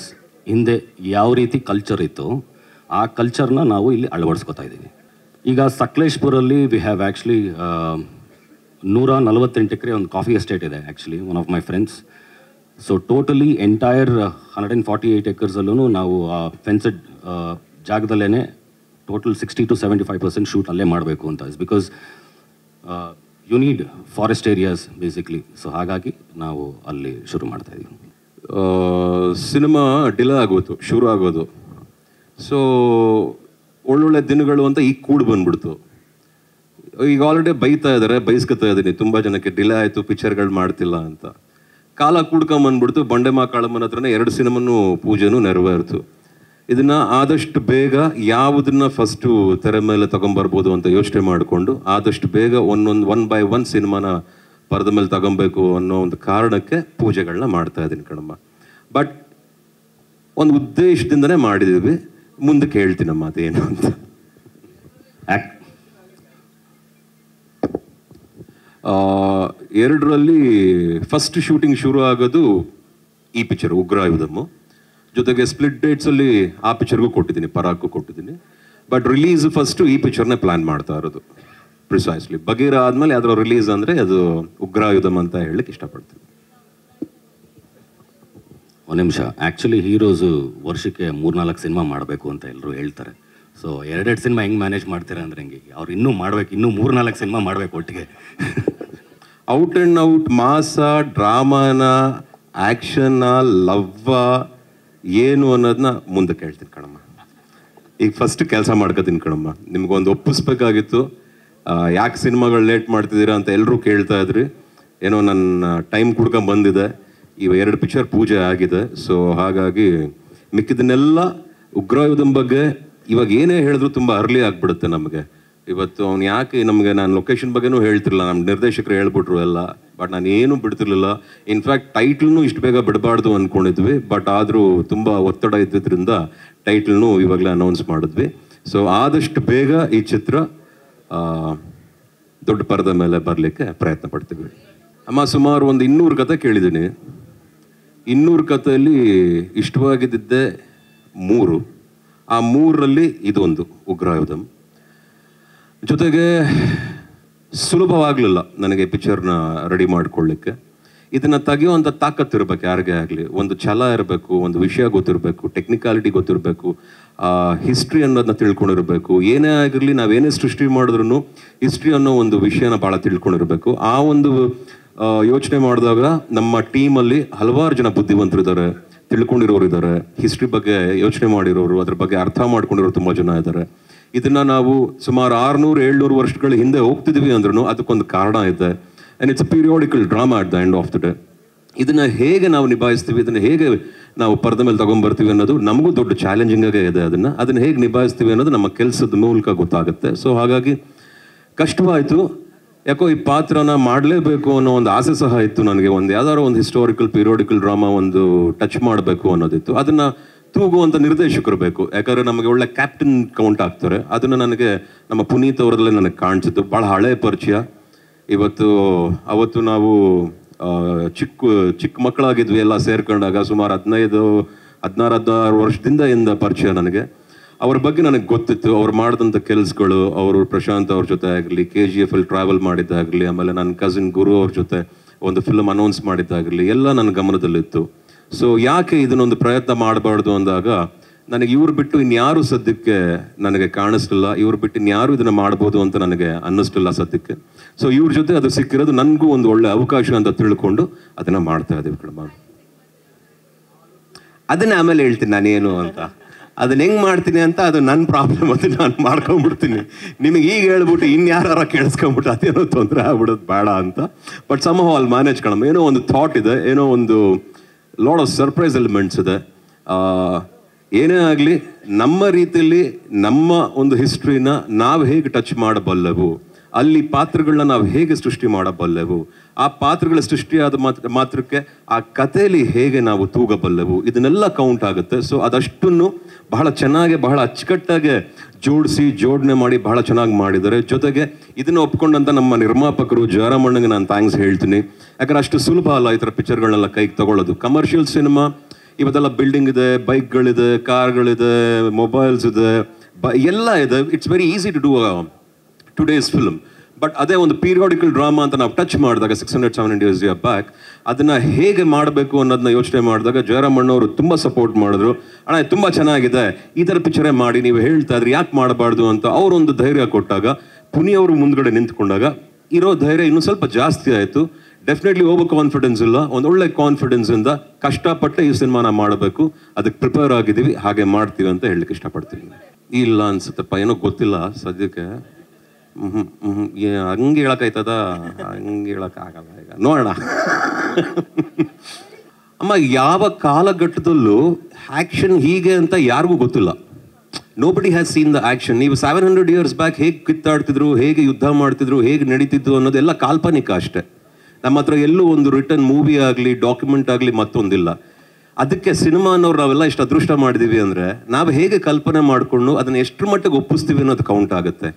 ಹಿಂದೆ ಯಾವ ರೀತಿ ಕಲ್ಚರ್ ಇತ್ತು ಆ ಕಲ್ಚರ್ನ ನಾವು ಇಲ್ಲಿ ಅಳವಡಿಸ್ಕೋತಾ ಇದ್ದೀವಿ. ಈಗ ಸಕಲೇಶ್ಪುರಲ್ಲಿ ವಿ ಹ್ಯಾವ್ ಆ್ಯಕ್ಚುಲಿ 148 ಎಕರೆ ಒಂದು ಕಾಫಿ ಎಸ್ಟೇಟ್ ಇದೆ actually, one of my friends. So totally entire 148 acresಲ್ಲೂ ನಾವು ಫೆನ್ಸಡ್ ಜಾಗದಲ್ಲೇ ಟೋಟಲ್ 60 to 75% ಶೂಟ್ ಅಲ್ಲೇ ಮಾಡಬೇಕು ಅಂತ. Is because you need forest areas basically. So ಹಾಗಾಗಿ ನಾವು ಅಲ್ಲಿ ಶುರು ಮಾಡ್ತಾ ಇದ್ದೀವಿ. ಸಿನಿಮಾ ಡಿಲೇ ಆಗೋದು, ಶುರು ಆಗೋದು. ಸೊ ಒಳ್ಳೊಳ್ಳೆ ದಿನಗಳು ಅಂತ ಈಗ ಕೂಡಿ ಬಂದ್ಬಿಡ್ತು. ಈಗ ಆಲ್ರೆಡಿ ಬೈಸ್ಕೊತಾ ಇದ್ದೀನಿ ತುಂಬ ಜನಕ್ಕೆ, ಡಿಲೇ ಆಯಿತು, ಪಿಕ್ಚರ್ಗಳು ಮಾಡ್ತಿಲ್ಲ ಅಂತ. ಕಾಲ ಕೂಡ್ಕೊಂಬಂದ್ಬಿಡ್ತು. ಬಂಡೆ ಕಾಳಮ್ಮನ ಹತ್ರನೇ 2 ಸಿನಿಮಾನು ಪೂಜೆನೂ ನೆರವೇರ್ತು. ಇದನ್ನು ಆದಷ್ಟು ಬೇಗ ಯಾವುದನ್ನ ಫಸ್ಟು ತೆರೆ ಮೇಲೆ ತಗೊಂಬರ್ಬೋದು ಅಂತ ಯೋಚನೆ ಮಾಡಿಕೊಂಡು ಆದಷ್ಟು ಬೇಗ ಒನ್ ಬೈ ಒನ್ ಸಿನಿಮಾನ ಪರದ ಮೇಲೆ ತಗೊಬೇಕು ಅನ್ನೋ ಒಂದು ಕಾರಣಕ್ಕೆ ಪೂಜೆಗಳನ್ನ ಮಾಡ್ತಾ ಇದ್ದೀನಿ ಕಣಮ್ಮ. ಬಟ್ ಒಂದು ಉದ್ದೇಶದಿಂದನೇ ಮಾಡಿದ್ದೀವಿ. ಮುಂದಕ್ಕೆ ಹೇಳ್ತೀನಮ್ಮ ಅದೇನು ಅಂತ. 2ರಲ್ಲಿ ಫಸ್ಟ್ ಶೂಟಿಂಗ್ ಶುರು ಆಗೋದು ಈ ಪಿಕ್ಚರ್ ಉಗ್ರಾಯುಧಮ್ಮು. ಜೊತೆಗೆ ಸ್ಪ್ಲಿಟ್ ಡೇಟ್ಸಲ್ಲಿ ಆ ಪಿಕ್ಚರ್ಗೂ ಕೊಟ್ಟಿದ್ದೀನಿ, ಪರಾಕ್ಕೂ ಕೊಟ್ಟಿದ್ದೀನಿ. ಬಟ್ ರಿಲೀಸ್ ಫಸ್ಟು ಈ ಪಿಕ್ಚರ್ನೇ ಪ್ಲ್ಯಾನ್ ಮಾಡ್ತಾ ಇರೋದು ಪ್ರಿಸೈಸ್ಲಿ. ಬಗೀರ ಆದಮೇಲೆ ಅದರ ರಿಲೀಸ್ ಅಂದರೆ ಅದು ಉಗ್ರಾಯುಧಮ್ ಅಂತ ಹೇಳಲಿಕ್ಕೆ ಇಷ್ಟಪಡ್ತೀನಿ. ಒಂದು ನಿಮಿಷ, ಆ್ಯಕ್ಚುಲಿ ಹೀರೋಸು ವರ್ಷಕ್ಕೆ 3-4 ಸಿನಿಮಾ ಮಾಡಬೇಕು ಅಂತ ಎಲ್ಲರೂ ಹೇಳ್ತಾರೆ. ಸೊ 2 ಸಿನಿಮಾ ಹೆಂಗೆ ಮ್ಯಾನೇಜ್ ಮಾಡ್ತೀರಾ ಅಂದರೆ ಹೆಂಗೆ? ಅವ್ರು ಇನ್ನೂ ಮಾಡ್ಬೇಕು, ಇನ್ನೂ 3-4 ಸಿನಿಮಾ ಮಾಡಬೇಕು ಒಟ್ಟಿಗೆ. ಔಟ್ ಆ್ಯಂಡ್ ಔಟ್ ಮಾಸ, ಡ್ರಾಮಾನ, ಆ್ಯಕ್ಷನ್ನ, ಲವ್ವ ಏನು ಅನ್ನೋದನ್ನ ಮುಂದಕ್ಕೆ ಹೇಳ್ತೀನಿ ಕಣಮ್ಮ. ಈಗ ಫಸ್ಟ್ ಕೆಲಸ ಮಾಡ್ಕೋತೀನಿ ಕಣಮ್ಮ. ನಿಮ್ಗೊಂದು ಒಪ್ಪಿಸ್ಬೇಕಾಗಿತ್ತು. ಯಾಕೆ ಸಿನಿಮಾಗಳು ಲೇಟ್ ಮಾಡ್ತಿದ್ದೀರಾ ಅಂತ ಎಲ್ಲರೂ ಕೇಳ್ತಾ ಇದ್ರಿ. ಏನೋ ನನ್ನ ಟೈಮ್ ಕುಡ್ಕೊಂಡು ಬಂದಿದೆ. ಇವಾಗ 2 ಪಿಕ್ಚರ್ ಪೂಜೆ ಆಗಿದೆ. ಸೊ ಹಾಗಾಗಿ ಮಿಕ್ಕಿದನ್ನೆಲ್ಲ ಉಗ್ರಾಯುಧಮ್ ಬಗ್ಗೆ ಇವಾಗ ಏನೇ ಹೇಳಿದ್ರು ತುಂಬ ಅರ್ಲಿ ಆಗಿಬಿಡುತ್ತೆ ನಮಗೆ. ಇವತ್ತು ಅವ್ನು ಯಾಕೆ ನಮಗೆ, ನಾನು ಲೊಕೇಶನ್ ಬಗ್ಗೆನೂ ಹೇಳ್ತಿರಲಿಲ್ಲ, ನಮ್ಮ ನಿರ್ದೇಶಕರು ಹೇಳ್ಬಿಟ್ರು ಎಲ್ಲ. ಬಟ್ ನಾನು ಏನೂ ಬಿಡ್ತಿರ್ಲಿಲ್ಲ. ಇನ್ಫ್ಯಾಕ್ಟ್ ಟೈಟ್ಲ್ನೂ ಇಷ್ಟು ಬೇಗ ಬಿಡಬಾರ್ದು ಅಂದ್ಕೊಂಡಿದ್ವಿ. ಬಟ್ ಆದರೂ ತುಂಬ ಒತ್ತಡ ಇದ್ದಿದ್ದರಿಂದ ಟೈಟ್ಲ್ನೂ ಇವಾಗಲೇ ಅನೌನ್ಸ್ ಮಾಡಿದ್ವಿ. ಸೊ ಆದಷ್ಟು ಬೇಗ ಈ ಚಿತ್ರ ದೊಡ್ಡ ಪರದ ಮೇಲೆ ಬರಲಿಕ್ಕೆ ಪ್ರಯತ್ನ ಪಡ್ತೀವಿ. ಅಮ್ಮ ಸುಮಾರು ಒಂದು 200 ಕತೆ ಕೇಳಿದ್ದೀನಿ. 200 ಕಥೆಯಲ್ಲಿ ಇಷ್ಟವಾಗಿದ್ದೆ 3. ಆ 3ರಲ್ಲಿ ಇದೊಂದು ಉಗ್ರಾಯುಧಮ್. ಜೊತೆಗೆ ಸುಲಭವಾಗಲಿಲ್ಲ ನನಗೆ ಪಿಕ್ಚರ್ನ ರೆಡಿ ಮಾಡ್ಕೊಳ್ಳಿಕ್ಕೆ. ಇದನ್ನು ತೆಗೆಯುವಂಥ ತಾಕತ್ತು ಇರಬೇಕು ಯಾರಿಗೇ ಆಗಲಿ. ಒಂದು ಛಲ ಇರಬೇಕು, ಒಂದು ವಿಷಯ ಗೊತ್ತಿರಬೇಕು, ಟೆಕ್ನಿಕಾಲಿಟಿ ಗೊತ್ತಿರಬೇಕು, ಹಿಸ್ಟ್ರಿ ಅನ್ನೋದನ್ನ ತಿಳ್ಕೊಂಡಿರಬೇಕು. ಏನೇ ಆಗಿರಲಿ, ನಾವೇನೇ ಸೃಷ್ಟಿ ಮಾಡಿದ್ರು ಹಿಸ್ಟ್ರಿ ಅನ್ನೋ ಒಂದು ವಿಷಯನ ಭಾಳ ತಿಳ್ಕೊಂಡಿರಬೇಕು. ಆ ಒಂದು ಯೋಚನೆ ಮಾಡಿದಾಗ ನಮ್ಮ ಟೀಮಲ್ಲಿ ಹಲವಾರು ಜನ ಬುದ್ಧಿವಂತರಿದ್ದಾರೆ, ತಿಳ್ಕೊಂಡಿರೋರು ಇದ್ದಾರೆ, ಹಿಸ್ಟ್ರಿ ಬಗ್ಗೆ ಯೋಚನೆ ಮಾಡಿರೋರು, ಅದ್ರ ಬಗ್ಗೆ ಅರ್ಥ ಮಾಡ್ಕೊಂಡಿರೋರು ತುಂಬ ಜನ ಇದ್ದಾರೆ. ಇದನ್ನು ನಾವು ಸುಮಾರು 600-700 ವರ್ಷಗಳ ಹಿಂದೆ ಹೋಗ್ತಿದ್ವಿ ಅಂದ್ರೂ ಅದಕ್ಕೊಂದು ಕಾರಣ ಇದೆ. And it's a periodical drama at the end of the day. ಇದನ್ನು ಹೇಗೆ ನಾವು ನಿಭಾಯಿಸ್ತೀವಿ, ಇದನ್ನು ಹೇಗೆ ನಾವು ಪರದ ಮೇಲೆ ತೊಗೊಂಬರ್ತೀವಿ ಅನ್ನೋದು ನಮಗೂ ದೊಡ್ಡ ಚಾಲೆಂಜಿಂಗಾಗೇ ಇದೆ. ಅದನ್ನು ಹೇಗೆ ನಿಭಾಯಿಸ್ತೀವಿ ಅನ್ನೋದು ನಮ್ಮ ಕೆಲಸದ ಮೂಲಕ ಗೊತ್ತಾಗುತ್ತೆ. ಸೊ ಹಾಗಾಗಿ ಕಷ್ಟವಾಯಿತು. ಯಾಕೋ ಈ ಪಾತ್ರನ ಮಾಡಲೇಬೇಕು ಅನ್ನೋ ಒಂದು ಆಸೆ ಸಹ ಇತ್ತು ನನಗೆ. ಯಾವ್ದಾದ್ರು ಒಂದು ಹಿಸ್ಟಾರಿಕಲ್ ಪೀರಿಯಾಡಿಕಲ್ ಡ್ರಾಮಾ ಒಂದು ಟಚ್ ಮಾಡಬೇಕು ಅನ್ನೋದಿತ್ತು. ಅದನ್ನು ತೂಗುವಂಥ ನಿರ್ದೇಶಕರು ಬೇಕು, ಯಾಕಂದರೆ ನಮಗೆ ಒಳ್ಳೆ ಕ್ಯಾಪ್ಟನ್ ಕೌಂಟ್ ಆಗ್ತಾರೆ. ಅದನ್ನು ನನಗೆ ನಮ್ಮ ಪುನೀತ್ ಅವರಲ್ಲೇ ನನಗೆ ಕಾಣಿಸಿತ್ತು. ಭಾಳ ಹಳೆ ಪರಿಚಯ. ಅವತ್ತು ನಾವು ಚಿಕ್ಕ ಮಕ್ಕಳಾಗಿದ್ವಿ ಎಲ್ಲ ಸೇರ್ಕೊಂಡಾಗ. ಸುಮಾರು 16 ವರ್ಷದಿಂದ ಪರಿಚಯ ನನಗೆ. ಅವ್ರ ಬಗ್ಗೆ ನನಗೆ ಗೊತ್ತಿತ್ತು, ಅವ್ರು ಮಾಡಿದಂಥ ಕೆಲಸಗಳು. ಅವರು ಪ್ರಶಾಂತ್ ಅವ್ರ ಜೊತೆ ಆಗಲಿ, KGF ಅಲ್ಲಿ ಟ್ರಾವೆಲ್ ಮಾಡಿದ್ದಾಗಲಿ, ಆಮೇಲೆ ನನ್ನ ಕಸಿನ್ ಗುರು ಅವ್ರ ಜೊತೆ ಒಂದು ಫಿಲ್ಮ್ ಅನೌನ್ಸ್ ಮಾಡಿದ್ದಾಗಲಿ ಎಲ್ಲ ನನ್ನ ಗಮನದಲ್ಲಿತ್ತು. ಸೊ ಯಾಕೆ ಇದನ್ನೊಂದು ಪ್ರಯತ್ನ ಮಾಡಬಾರ್ದು ಅಂದಾಗ ನನಗೆ ಇವ್ರು ಬಿಟ್ಟು ಇನ್ಯಾರು ಸದ್ಯಕ್ಕೆ ನನಗೆ ಕಾಣಿಸ್ಲಿಲ್ಲ. ಇವ್ರು ಬಿಟ್ಟು ಇನ್ಯಾರು ಇದನ್ನು ಮಾಡ್ಬೋದು ಅಂತ ನನಗೆ ಅನ್ನಿಸ್ಲಿಲ್ಲ ಸದ್ಯಕ್ಕೆ. ಸೊ ಇವ್ರ ಜೊತೆ ಅದು ಸಿಕ್ಕಿರೋದು ನನಗೂ ಒಂದು ಒಳ್ಳೆ ಅವಕಾಶ ಅಂತ ತಿಳ್ಕೊಂಡು ಅದನ್ನು ಮಾಡ್ತಾ ಇದ್ದೀವಿ ಕಣಮ್ಮ. ಅದನ್ನ ಆಮೇಲೆ ಹೇಳ್ತೀನಿ ನಾನೇನು ಅಂತ. ಅದನ್ನ ಹೆಂಗೆ ಮಾಡ್ತೀನಿ ಅಂತ ಅದು ನನ್ನ ಪ್ರಾಬ್ಲಮ್, ಅದು ನಾನು ಮಾಡ್ಕೊಂಡ್ಬಿಡ್ತೀನಿ. ನಿಮಗೆ ಈಗ ಹೇಳ್ಬಿಟ್ಟು ಇನ್ಯಾರ ಕೇಳಿಸ್ಕೊಂಬಿಟ್ಟು ಅದೇನೋ ತೊಂದರೆ ಆಗ್ಬಿಡೋದು ಬೇಡ ಅಂತ. ಬಟ್ ಸಮ್ ಹೌ ಅಲ್ಲಿ ಮ್ಯಾನೇಜ್ ಕಣಮ್ಮ. ಏನೋ ಒಂದು ಥಾಟ್ ಇದೆ, ಏನೋ ಒಂದು ಲಾಟ್ ಆಫ್ ಸರ್ಪ್ರೈಸ್ ಎಲಿಮೆಂಟ್ಸ್ ಇದೆ. ಏನೇ ಆಗಲಿ ನಮ್ಮ ರೀತಿಯಲ್ಲಿ ನಮ್ಮ ಒಂದು ಹಿಸ್ಟ್ರಿನ ನಾವು ಹೇಗೆ ಟಚ್ ಮಾಡಬಲ್ಲೆವು, ಅಲ್ಲಿ ಪಾತ್ರಗಳನ್ನ ನಾವು ಹೇಗೆ ಸೃಷ್ಟಿ ಮಾಡಬಲ್ಲೆವು, ಆ ಪಾತ್ರಗಳ ಸೃಷ್ಟಿಯಾದ ಮಾತ್ರಕ್ಕೆ ಆ ಕಥೆಯಲ್ಲಿ ಹೇಗೆ ನಾವು ತೂಗಬಲ್ಲೆವು, ಇದನ್ನೆಲ್ಲ ಕೌಂಟ್ ಆಗುತ್ತೆ. ಸೊ ಅದಷ್ಟನ್ನು ಬಹಳ ಚೆನ್ನಾಗಿ ಬಹಳ ಅಚ್ಚುಕಟ್ಟಾಗಿ ಜೋಡಣೆ ಮಾಡಿ ಬಹಳ ಚೆನ್ನಾಗಿ ಮಾಡಿದ್ದಾರೆ. ಜೊತೆಗೆ ಇದನ್ನು ಒಪ್ಕೊಂಡಂತ ನಮ್ಮ ನಿರ್ಮಾಪಕರು ಜಯರಾಮಣ್ಣಗೆ ನಾನು ಥ್ಯಾಂಕ್ಸ್ ಹೇಳ್ತೀನಿ. ಯಾಕಂದ್ರೆ ಅಷ್ಟು ಸುಲಭ ಅಲ್ಲ ಈ ಥರ ಪಿಕ್ಚರ್ಗಳನ್ನೆಲ್ಲ ಕೈಗೆ ತಗೊಳ್ಳೋದು. ಕಮರ್ಷಿಯಲ್ ಸಿನಿಮಾ ಇವತ್ತೆಲ್ಲ ಬಿಲ್ಡಿಂಗ್ ಇದೆ, ಬೈಕ್ಗಳಿದೆ, ಕಾರ್ಗಳಿದೆ, ಮೊಬೈಲ್ಸ್ ಇದೆ, ಎಲ್ಲ ಇದೆ. It's very easy to do today's film. But ಅದೇ ಒಂದು ಪೀರಿಯಾಡಿಕಲ್ ಡ್ರಾಮಾ ಅಂತ ನಾವು ಟಚ್ ಮಾಡಿದಾಗ 600-700 years ಬ್ಯಾಕ್ ಅದನ್ನು ಹೇಗೆ ಮಾಡಬೇಕು ಅನ್ನೋದನ್ನ ಯೋಚನೆ ಮಾಡಿದಾಗ ಜಯರಾಮಣ್ಣವರು ತುಂಬ ಸಪೋರ್ಟ್ ಮಾಡಿದ್ರು. ಅಣ್ಣ ತುಂಬ ಚೆನ್ನಾಗಿದೆ, ಈ ಥರ ಪಿಕ್ಚರೇ ಮಾಡಿ, ನೀವು ಹೇಳ್ತಾ ಇದ್ರಿ ಯಾಕೆ ಮಾಡಬಾರ್ದು ಅಂತ ಅವರೊಂದು ಧೈರ್ಯ ಕೊಟ್ಟಾಗ, ಪುನಿ ಅವರು ಮುಂದ್ಗಡೆ ನಿಂತ್ಕೊಂಡಾಗ ಇರೋ ಧೈರ್ಯ ಇನ್ನೂ ಸ್ವಲ್ಪ ಜಾಸ್ತಿ ಆಯಿತು. ಡೆಫಿನೆಟ್ಲಿ ಓವರ್ ಕಾನ್ಫಿಡೆನ್ಸ್ ಇಲ್ಲ, ಒಂದು ಒಳ್ಳೆ ಕಾನ್ಫಿಡೆನ್ಸಿಂದ ಕಷ್ಟಪಟ್ಟೆ ಈ ಸಿನಿಮಾನ ಮಾಡಬೇಕು, ಅದಕ್ಕೆ ಪ್ರಿಪೇರ್ ಆಗಿದ್ದೀವಿ, ಹಾಗೆ ಮಾಡ್ತೀವಿ ಅಂತ ಹೇಳಲಿಕ್ಕೆ ಇಷ್ಟಪಡ್ತೀನಿ. ಇಲ್ಲ ಅನ್ಸುತ್ತಪ್ಪ, ಏನೋ ಗೊತ್ತಿಲ್ಲ ಸದ್ಯಕ್ಕೆ. ಹಂಗೆ ಹೇಳಕ್ಕಾಯ್ತದ? ಹಂಗೆ ಹೇಳಕ್ಕಾಗಲ್ಲ. ಈಗ ನೋಡೋಣ. ಅಮ್ಮ, ಯಾವ ಕಾಲಘಟ್ಟದಲ್ಲೂ ಆ್ಯಕ್ಷನ್ ಹೀಗೆ ಅಂತ ಯಾರಿಗೂ ಗೊತ್ತಿಲ್ಲ. Nobody has seen the action. ನೀವು 700 years ಬ್ಯಾಕ್ ಹೇಗೆ ಕಿತ್ತಾಡ್ತಿದ್ರು, ಹೇಗೆ ಯುದ್ಧ ಮಾಡ್ತಿದ್ರು, ಹೇಗೆ ನಡೀತಿದ್ರು ಅನ್ನೋದೆಲ್ಲ ಕಾಲ್ಪನಿಕ ಅಷ್ಟೇ. ನಮ್ಮ ಹತ್ರ ಎಲ್ಲೂ ಒಂದು ರಿಟರ್ನ್ ಮೂವಿ ಆಗಲಿ ಡಾಕ್ಯುಮೆಂಟ್ ಆಗಲಿ ಮತ್ತೊಂದಿಲ್ಲ. ಅದಕ್ಕೆ ಸಿನಿಮಾನವ್ರು ನಾವೆಲ್ಲ ಇಷ್ಟು ಅದೃಷ್ಟ ಮಾಡಿದೀವಿ ಅಂದರೆ ನಾವು ಹೇಗೆ ಕಲ್ಪನೆ ಮಾಡಿಕೊಂಡು ಅದನ್ನು ಎಷ್ಟರ ಮಟ್ಟಿಗೆ ಒಪ್ಪಿಸ್ತೀವಿ ಅನ್ನೋದು ಕೌಂಟ್ ಆಗುತ್ತೆ.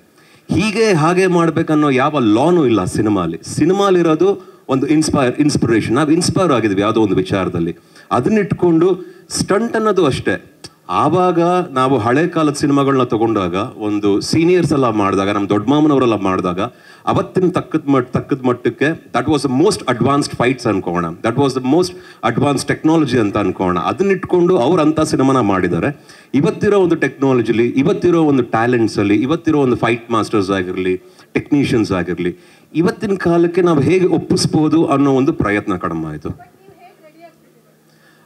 ಹೀಗೆ ಹಾಗೆ ಮಾಡ್ಬೇಕನ್ನೋ ಯಾವ ಲಾನೂ ಇಲ್ಲ ಸಿನಿಮಾಲಿರೋದು ಒಂದು ಇನ್ಸ್ಪಿರೇಷನ್. ನಾವು ಇನ್ಸ್ಪೈರ್ ಆಗಿದ್ವಿ ಯಾವುದೋ ಒಂದು ವಿಚಾರದಲ್ಲಿ, ಅದನ್ನಿಟ್ಕೊಂಡು ಸ್ಟಂಟ್ ಅನ್ನೋದು ಅಷ್ಟೇ. ಆವಾಗ ನಾವು ಹಳೆ ಕಾಲದ ಸಿನಿಮಾಗಳನ್ನ ತಗೊಂಡಾಗ, ಒಂದು ಸೀನಿಯರ್ಸ್ ಎಲ್ಲ ಮಾಡಿದಾಗ, ನಮ್ಮ ದೊಡ್ಡ ಮಾಮನವರೆಲ್ಲ ಮಾಡಿದಾಗ, ಅವತ್ತಿನ ತಕ್ಕದ ಮಟ್ಟಕ್ಕೆ that was the most advanced fights ಅನ್ಕೋಣ, that was the most advance technology ಅಂತ ಅನ್ಕೋಣ. ಅದನ್ನಿಟ್ಕೊಂಡು ಅವ್ರು ಅಂಥ ಸಿನಿಮಾನ ಮಾಡಿದ್ದಾರೆ. ಇವತ್ತಿರೋ ಒಂದು ಟೆಕ್ನಾಲಜಿಲಿ, ಇವತ್ತಿರೋ ಒಂದು ಟ್ಯಾಲೆಂಟ್ಸಲ್ಲಿ, ಇವತ್ತಿರೋ ಒಂದು ಫೈಟ್ ಮಾಸ್ಟರ್ಸ್ ಆಗಿರಲಿ, ಟೆಕ್ನಿಷಿಯನ್ಸ್ ಆಗಿರಲಿ, ಇವತ್ತಿನ ಕಾಲಕ್ಕೆ ನಾವು ಹೇಗೆ ಒಪ್ಪಿಸ್ಬೋದು ಅನ್ನೋ ಒಂದು ಪ್ರಯತ್ನ ಕಡಿಮೆ ಆಯಿತು.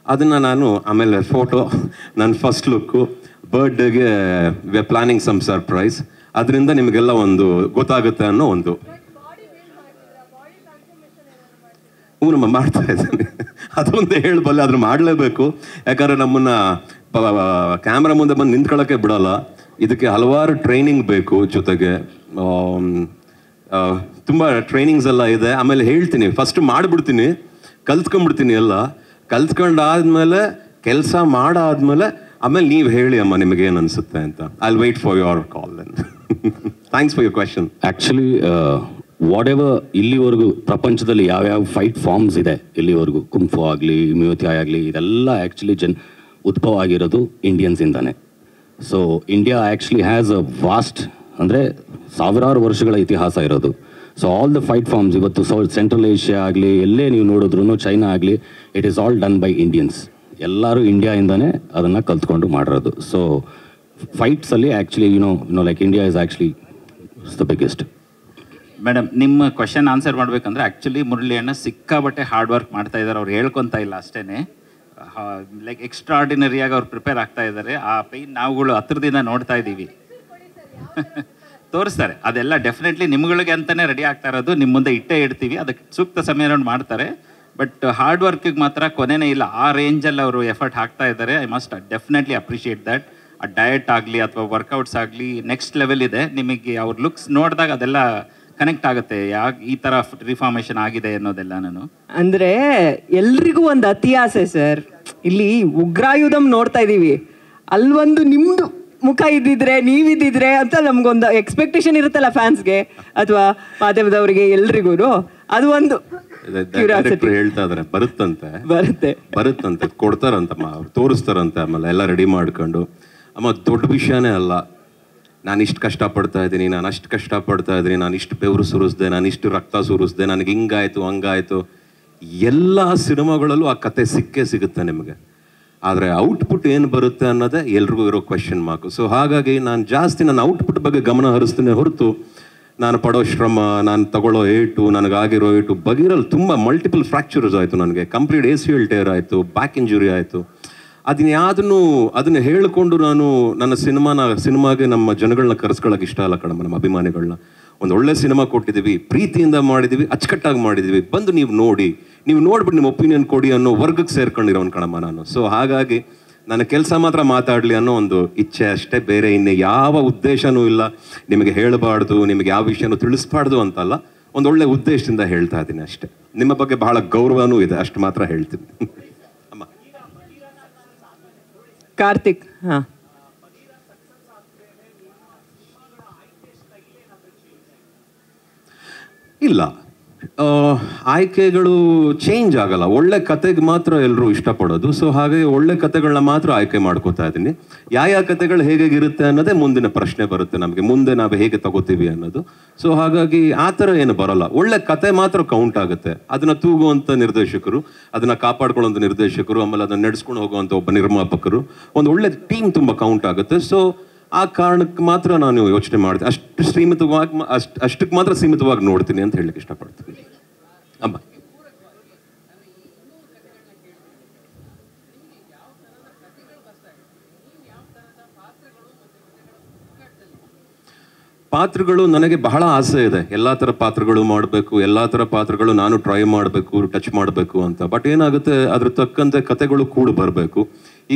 ಅದನ್ನು ನಾನು ಆಮೇಲೆ ಫೋಟೋ, ನನ್ನ ಫಸ್ಟ್ ಲುಕ್ಕು, ಬರ್ಡೇಗೆ we are planning some surprise, ಅದರಿಂದ ನಿಮಗೆಲ್ಲ ಒಂದು ಗೊತ್ತಾಗುತ್ತೆ ಅನ್ನೋ ಒಂದು ನಮ್ಮ ಮಾಡ್ತಾ ಇದ್ದೀನಿ. ಅದೊಂದು ಹೇಳಬಲ್ಲೆ, ಅದನ್ನು ಮಾಡಲೇಬೇಕು. ಯಾಕಂದರೆ ನಮ್ಮನ್ನು ಕ್ಯಾಮ್ರಾ ಮುಂದೆ ಬಂದು ನಿಂತ್ಕೊಳ್ಳೋಕ್ಕೆ ಬಿಡೋಲ್ಲ. ಇದಕ್ಕೆ ಹಲವಾರು ಟ್ರೈನಿಂಗ್ ಬೇಕು. ಜೊತೆಗೆ ತುಂಬ ಟ್ರೈನಿಂಗ್ಸ್ ಎಲ್ಲ ಇದೆ. ಆಮೇಲೆ ಹೇಳ್ತೀನಿ, ಫಸ್ಟ್ ಮಾಡಿಬಿಡ್ತೀನಿ, ಕಲ್ತ್ಕೊಂಡ್ಬಿಡ್ತೀನಿ. ಎಲ್ಲ ಕಲ್ತ್ಕೊಂಡಾದ್ಮೇಲೆ, ಕೆಲಸ ಮಾಡಾದ್ಮೇಲೆ ಆಮೇಲೆ ನೀವು ಹೇಳಿ ಅಮ್ಮ ನಿಮಗೇನು ಅನಿಸುತ್ತೆ ಅಂತ. I will wait for your call then. Thanks for your question. Actually whatever ಇಲ್ಲಿವರೆಗೂ ಪ್ರಪಂಚದಲ್ಲಿ ಯಾವ್ಯಾವ ಫೈಟ್ ಫಾರ್ಮ್ಸ್ ಇದೆ ಇಲ್ಲಿವರೆಗೂ, ಕುಂಫು ಆಗಲಿ, ಮ್ಯೂಥಾಯ್ ಆಗಲಿ, ಇದೆಲ್ಲ ಆ್ಯಕ್ಚುಲಿ ಉದ್ಭವ ಆಗಿರೋದು ಇಂಡಿಯನ್ಸಿಂದಾನೆ. So India actually has a vast, ಅಂದರೆ ಸಾವಿರಾರು ವರ್ಷಗಳ ಇತಿಹಾಸ ಇರೋದು. So all the fight forms ಇವತ್ತು ಸೆಂಟ್ರಲ್ ಏಷ್ಯಾ ಆಗಲಿ, ಎಲ್ಲೇ ನೀವು ನೋಡಿದ್ರು, ಚೈನಾ ಆಗಲಿ, it is all done by Indians. ಎಲ್ಲರೂ ಇಂಡಿಯಾಯಿಂದನೇ ಅದನ್ನು ಕಲ್ತ್ಕೊಂಡು ಮಾಡಿರೋದು. ಸೊ ಫೈಟ್ಸಲ್ಲಿ actually like India is actually the biggest. Madam, ನಿಮ್ಮ ಕ್ವಶನ್ ಆನ್ಸರ್ ಮಾಡಬೇಕಂದ್ರೆ ಆ್ಯಕ್ಚುಲಿ ಮುರಳಿ ಅಣ್ಣ ಸಿಕ್ಕಾಬಟ್ಟೆ ಹಾರ್ಡ್ ವರ್ಕ್ ಮಾಡ್ತಾ ಇದ್ದಾರೆ. ಅವ್ರು ಹೇಳ್ಕೊತಾ ಇಲ್ಲ ಅಷ್ಟೇ, ಲೈಕ್ ಎಕ್ಸ್ಟ್ರಾರ್ಡಿನರಿಯಾಗಿ ಅವ್ರು ಪ್ರಿಪೇರ್ ಆಗ್ತಾ ಇದ್ದಾರೆ. ಆ ಪೈನ್ ನಾವುಗಳು ಹತ್ರದಿಂದ ನೋಡ್ತಾ ಇದ್ದೀವಿ. ತೋರಿಸ್ತಾರೆ. ಅದೆಲ್ಲ ಡೆಫಿನೆಟ್ಲಿ ನಿಮ್ಗಳಿಗೆ ಅಂತಲೇ ರೆಡಿ ಆಗ್ತಾ ಇರೋದು, ನಿಮ್ಮ ಮುಂದೆ ಇಟ್ಟೇ ಇಡ್ತೀವಿ, ಅದಕ್ಕೆ ಸೂಕ್ತ ಸಮಯ ನೋಡಿ ಮಾಡ್ತಾರೆ. ಬಟ್ ಹಾರ್ಡ್ ವರ್ಕಿಗೆ ಮಾತ್ರ ಕೊನೆನೇ ಇಲ್ಲ. ಆ ರೇಂಜಲ್ಲಿ ಅವರು ಎಫರ್ಟ್ ಹಾಕ್ತಾ ಇದ್ದಾರೆ. I must definitely appreciate that. ಆ ಡಯಟ್ ಆಗಲಿ ಅಥವಾ ವರ್ಕೌಟ್ಸ್ ಆಗಲಿ ನೆಕ್ಸ್ಟ್ ಲೆವೆಲ್ ಇದೆ. ನಿಮಗೆ ಅವ್ರ ಲುಕ್ಸ್ ನೋಡಿದಾಗ ಅದೆಲ್ಲ ಕನೆಕ್ಟ್ ಆಗುತ್ತೆ, ಯಾಕೆ ಈ ಥರ ರಿಫಾರ್ಮೇಷನ್ ಆಗಿದೆ ಅನ್ನೋದೆಲ್ಲ. ನಾನು ಅಂದರೆ ಎಲ್ರಿಗೂ ಒಂದು ಅತಿ ಆಸೆ ಸರ್. ಇಲ್ಲಿ ಉಗ್ರಾಯುಧಂ ನೋಡ್ತಾ ಇದ್ದೀವಿ, ಅಲ್ಲೊಂದು ನಿಮ್ಮದು ಮುಖ ಇದ್ದಿದ್ರೆ, ನೀವಿದ್ದಿದ್ರೆ ಅಂತ ನಮ್ಗೊಂದು ಎಕ್ಸ್ಪೆಕ್ಟೇಷನ್ ಇರುತ್ತಲ್ಲ ಫ್ಯಾನ್ಸ್ಗೆ ಅಥವಾ ಮಾಧ್ಯಮದವರಿಗೆ ಎಲ್ರಿಗೂ. ಅದು ಒಂದು ಹೇಳ್ತಾ ಇದಾರೆ, ಬರುತ್ತಂತೆ ಕೊಡ್ತಾರಂತಮ್ಮ, ಅವ್ರು ತೋರಿಸ್ತಾರಂತೆ. ಆಮೇಲೆ ಎಲ್ಲ ರೆಡಿ ಮಾಡ್ಕೊಂಡು, ಅಮ್ಮ ದೊಡ್ಡ ವಿಷಯನೇ ಅಲ್ಲ, ನಾನು ಇಷ್ಟು ಕಷ್ಟಪಡ್ತಾ ಇದ್ದೀನಿ, ನಾನು ಅಷ್ಟು ಕಷ್ಟಪಡ್ತಾ ಇದ್ದೀನಿ, ನಾನು ಇಷ್ಟು ಬೆವರು ಸುರಿಸ್ದೆ, ನಾನು ಇಷ್ಟು ರಕ್ತ ಸುರಿಸ್ದೆ, ನನಗೆ ಹಿಂಗಾಯ್ತು ಹಂಗಾಯ್ತು. ಎಲ್ಲ ಸಿನಿಮಾಗಳಲ್ಲೂ ಆ ಕತೆ ಸಿಗುತ್ತೆ ನಿಮಗೆ. ಆದರೆ ಔಟ್ಪುಟ್ ಏನು ಬರುತ್ತೆ ಅನ್ನೋದೇ ಎಲ್ರಿಗೂ ಇರೋ ಕ್ವೆಶನ್ ಮಾರ್ಕು. ಸೊ ಹಾಗಾಗಿ ನಾನು ಜಾಸ್ತಿ ನನ್ನ ಔಟ್ಪುಟ್ ಬಗ್ಗೆ ಗಮನ ಹರಿಸ್ತೀನಿ ಹೊರತು ನಾನು ಪಡೋ ಶ್ರಮ, ನಾನು ತಗೊಳ್ಳೋ ಏಟು, ನನಗಾಗಿರೋ ಏಟು ಬಗೆರಲ್ಲಿ ತುಂಬ ಮಲ್ಟಿಪಲ್ ಫ್ರ್ಯಾಕ್ಚರ್ಸ್ ಆಯಿತು. ನನಗೆ ಕಂಪ್ಲೀಟ್ ACL ಟೇರ್ ಆಯಿತು, ಬ್ಯಾಕ್ ಇಂಜುರಿ ಆಯಿತು. ಅದನ್ನ ಹೇಳಿಕೊಂಡು ನಾನು ನನ್ನ ಸಿನಿಮಾಗೆ ನಮ್ಮ ಜನಗಳನ್ನ ಕರೆಸ್ಕೊಳ್ಳೋಕೆ ಇಷ್ಟ ಅಲ್ಲ ಕಣಮ್ಮ. ನಮ್ಮ ಅಭಿಮಾನಿಗಳನ್ನ ಒಂದು ಒಳ್ಳೆ ಸಿನಿಮಾ ಕೊಟ್ಟಿದ್ದೀವಿ, ಪ್ರೀತಿಯಿಂದ ಮಾಡಿದ್ದೀವಿ, ಅಚ್ಚುಕಟ್ಟಾಗಿ ಮಾಡಿದ್ದೀವಿ, ಬಂದು ನೀವು ನೋಡ್ಬಿಟ್ಟು ನಿಮ್ಮ ಒಪಿನಿಯನ್ ಕೊಡಿ ಅನ್ನೋ ವರ್ಗಕ್ಕೆ ಸೇರ್ಕೊಂಡಿರೋನು ಕಣಮ್ಮ ನಾನು. ಸೊ ಹಾಗಾಗಿ ನನ್ನ ಕೆಲಸ ಮಾತ್ರ ಮಾತಾಡಲಿ ಅನ್ನೋ ಒಂದು ಇಚ್ಛೆ ಅಷ್ಟೇ, ಬೇರೆ ಇನ್ನೇ ಯಾವ ಉದ್ದೇಶನೂ ಇಲ್ಲ. ನಿಮಗೆ ಹೇಳಬಾರ್ದು, ನಿಮಗೆ ಯಾವ ವಿಷಯನೂ ತಿಳಿಸ್ಬಾರ್ದು ಅಂತಲ್ಲ, ಒಂದು ಒಳ್ಳೆ ಉದ್ದೇಶದಿಂದ ಹೇಳ್ತಾ ಇದ್ದೀನಿ ಅಷ್ಟೇ. ನಿಮ್ಮ ಬಗ್ಗೆ ಬಹಳ ಗೌರವನೂ ಇದೆ, ಅಷ್ಟು ಮಾತ್ರ ಹೇಳ್ತೀನಿ. ಅಮ್ಮ ಕಾರ್ತಿಕ್, ಹಾಂ ಇಲ್ಲ, ಆಯ್ಕೆಗಳು ಚೇಂಜ್ ಆಗಲ್ಲ. ಒಳ್ಳೆ ಕತೆಗೆ ಮಾತ್ರ ಎಲ್ಲರೂ ಇಷ್ಟಪಡೋದು. ಸೊ ಹಾಗಾಗಿ ಒಳ್ಳೆ ಕತೆಗಳನ್ನ ಮಾತ್ರ ಆಯ್ಕೆ ಮಾಡ್ಕೋತಾ ಇದ್ದೀನಿ. ಯಾವ ಕತೆಗಳು ಹೇಗಿರುತ್ತೆ ಅನ್ನೋದೇ ಮುಂದಿನ ಪ್ರಶ್ನೆ ಬರುತ್ತೆ ನಮಗೆ, ಮುಂದೆ ನಾವು ಹೇಗೆ ತಗೋತೀವಿ ಅನ್ನೋದು. ಸೊ ಹಾಗಾಗಿ ಆ ಥರ ಏನು ಬರಲ್ಲ. ಒಳ್ಳೆ ಕತೆ ಮಾತ್ರ ಕೌಂಟ್ ಆಗುತ್ತೆ. ಅದನ್ನ ತೂಗುವಂಥ ನಿರ್ದೇಶಕರು, ಅದನ್ನ ಕಾಪಾಡ್ಕೊಳ್ಳುವಂಥ ನಿರ್ದೇಶಕರು, ಆಮೇಲೆ ಅದನ್ನ ನಡೆಸ್ಕೊಂಡು ಹೋಗುವಂಥ ಒಬ್ಬ ನಿರ್ಮಾಪಕರು, ಒಂದು ಒಳ್ಳೆ ಟೀಮ್ ತುಂಬ ಕೌಂಟ್ ಆಗುತ್ತೆ. ಸೊ ಆ ಕಾರಣಕ್ಕೆ ಮಾತ್ರ ನಾನು ಯೋಚನೆ ಮಾಡ್ತೀನಿ. ಅಷ್ಟಕ್ಕೆ ಮಾತ್ರ ಸೀಮಿತವಾಗಿ ನೋಡ್ತೀನಿ ಅಂತ ಹೇಳಲಿಕ್ಕೆ ಇಷ್ಟಪಡ್ತೀನಿ. ಅಮ್ಮ ಪಾತ್ರಗಳು ನನಗೆ ಬಹಳ ಆಸೆ ಇದೆ. ಎಲ್ಲ ಥರ ಪಾತ್ರಗಳು ಮಾಡಬೇಕು, ಎಲ್ಲ ಥರ ಪಾತ್ರಗಳು ನಾನು ಟ್ರೈ ಮಾಡಬೇಕು, ಟಚ್ ಮಾಡಬೇಕು ಅಂತ. ಬಟ್ ಏನಾಗುತ್ತೆ, ಅದ್ರ ತಕ್ಕಂತೆ ಕತೆಗಳು ಕೂಡ ಬರಬೇಕು.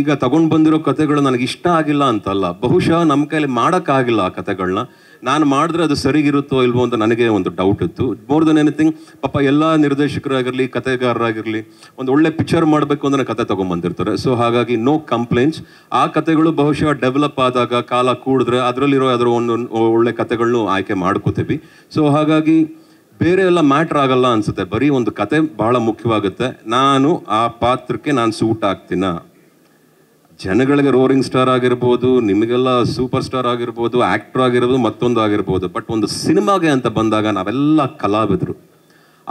ಈಗ ತಗೊಂಡು ಬಂದಿರೋ ಕತೆಗಳು ನನಗೆ ಇಷ್ಟ ಆಗಿಲ್ಲ ಅಂತಲ್ಲ, ಬಹುಶಃ ನಮ್ಮ ಕೈಲಿ ಮಾಡೋಕ್ಕಾಗಿಲ್ಲ ಆ ಕತೆಗಳನ್ನ. ನಾನು ಮಾಡಿದ್ರೆ ಅದು ಸರಿಗಿರುತ್ತೋ ಇಲ್ವೋ ಅಂತ ನನಗೆ ಒಂದು ಡೌಟ್ ಇತ್ತು. ಮೋರ್ ದೆನ್ ಎನಿಥಿಂಗ್, ಪಾಪ ಎಲ್ಲ ನಿರ್ದೇಶಕರಾಗಿರಲಿ, ಕತೆಗಾರರಾಗಿರಲಿ, ಒಂದು ಒಳ್ಳೆ ಪಿಕ್ಚರ್ ಮಾಡಬೇಕು ಅಂದ್ರೆ ಕತೆ ತೊಗೊಂಬಂದಿರ್ತಾರೆ. ಸೊ ಹಾಗಾಗಿ ನೋ ಕಂಪ್ಲೇಂಟ್ಸ್. ಆ ಕತೆಗಳು ಬಹುಶಃ ಡೆವಲಪ್ ಆದಾಗ, ಕಾಲ ಕೂಡಿದ್ರೆ ಅದರಲ್ಲಿರೋ ಅದರ ಒಂದು ಒಳ್ಳೆ ಕತೆಗಳನ್ನೂ ಆಯ್ಕೆ ಮಾಡ್ಕೋತೀವಿ. ಸೊ ಹಾಗಾಗಿ ಬೇರೆ ಎಲ್ಲ ಮ್ಯಾಟ್ರ್ ಆಗಲ್ಲ ಅನ್ಸುತ್ತೆ. ಬರೀ ಒಂದು ಕತೆ ಬಹಳ ಮುಖ್ಯವಾಗುತ್ತೆ. ನಾನು ಆ ಪಾತ್ರಕ್ಕೆ ನಾನು ಸೂಟ್ ಆಗ್ತೀನ. ಜನಗಳಿಗೆ ರೋರಿಂಗ್ ಸ್ಟಾರ್ ಆಗಿರ್ಬೋದು, ನಿಮಗೆಲ್ಲ ಸೂಪರ್ ಸ್ಟಾರ್ ಆಗಿರ್ಬೋದು, ಆಕ್ಟರ್ ಆಗಿರ್ಬೋದು, ಮತ್ತೊಂದು ಆಗಿರ್ಬೋದು. ಬಟ್ ಒಂದು ಸಿನಿಮಾಗೆ ಅಂತ ಬಂದಾಗ ನಾವೆಲ್ಲ ಕಲಾವಿದರು.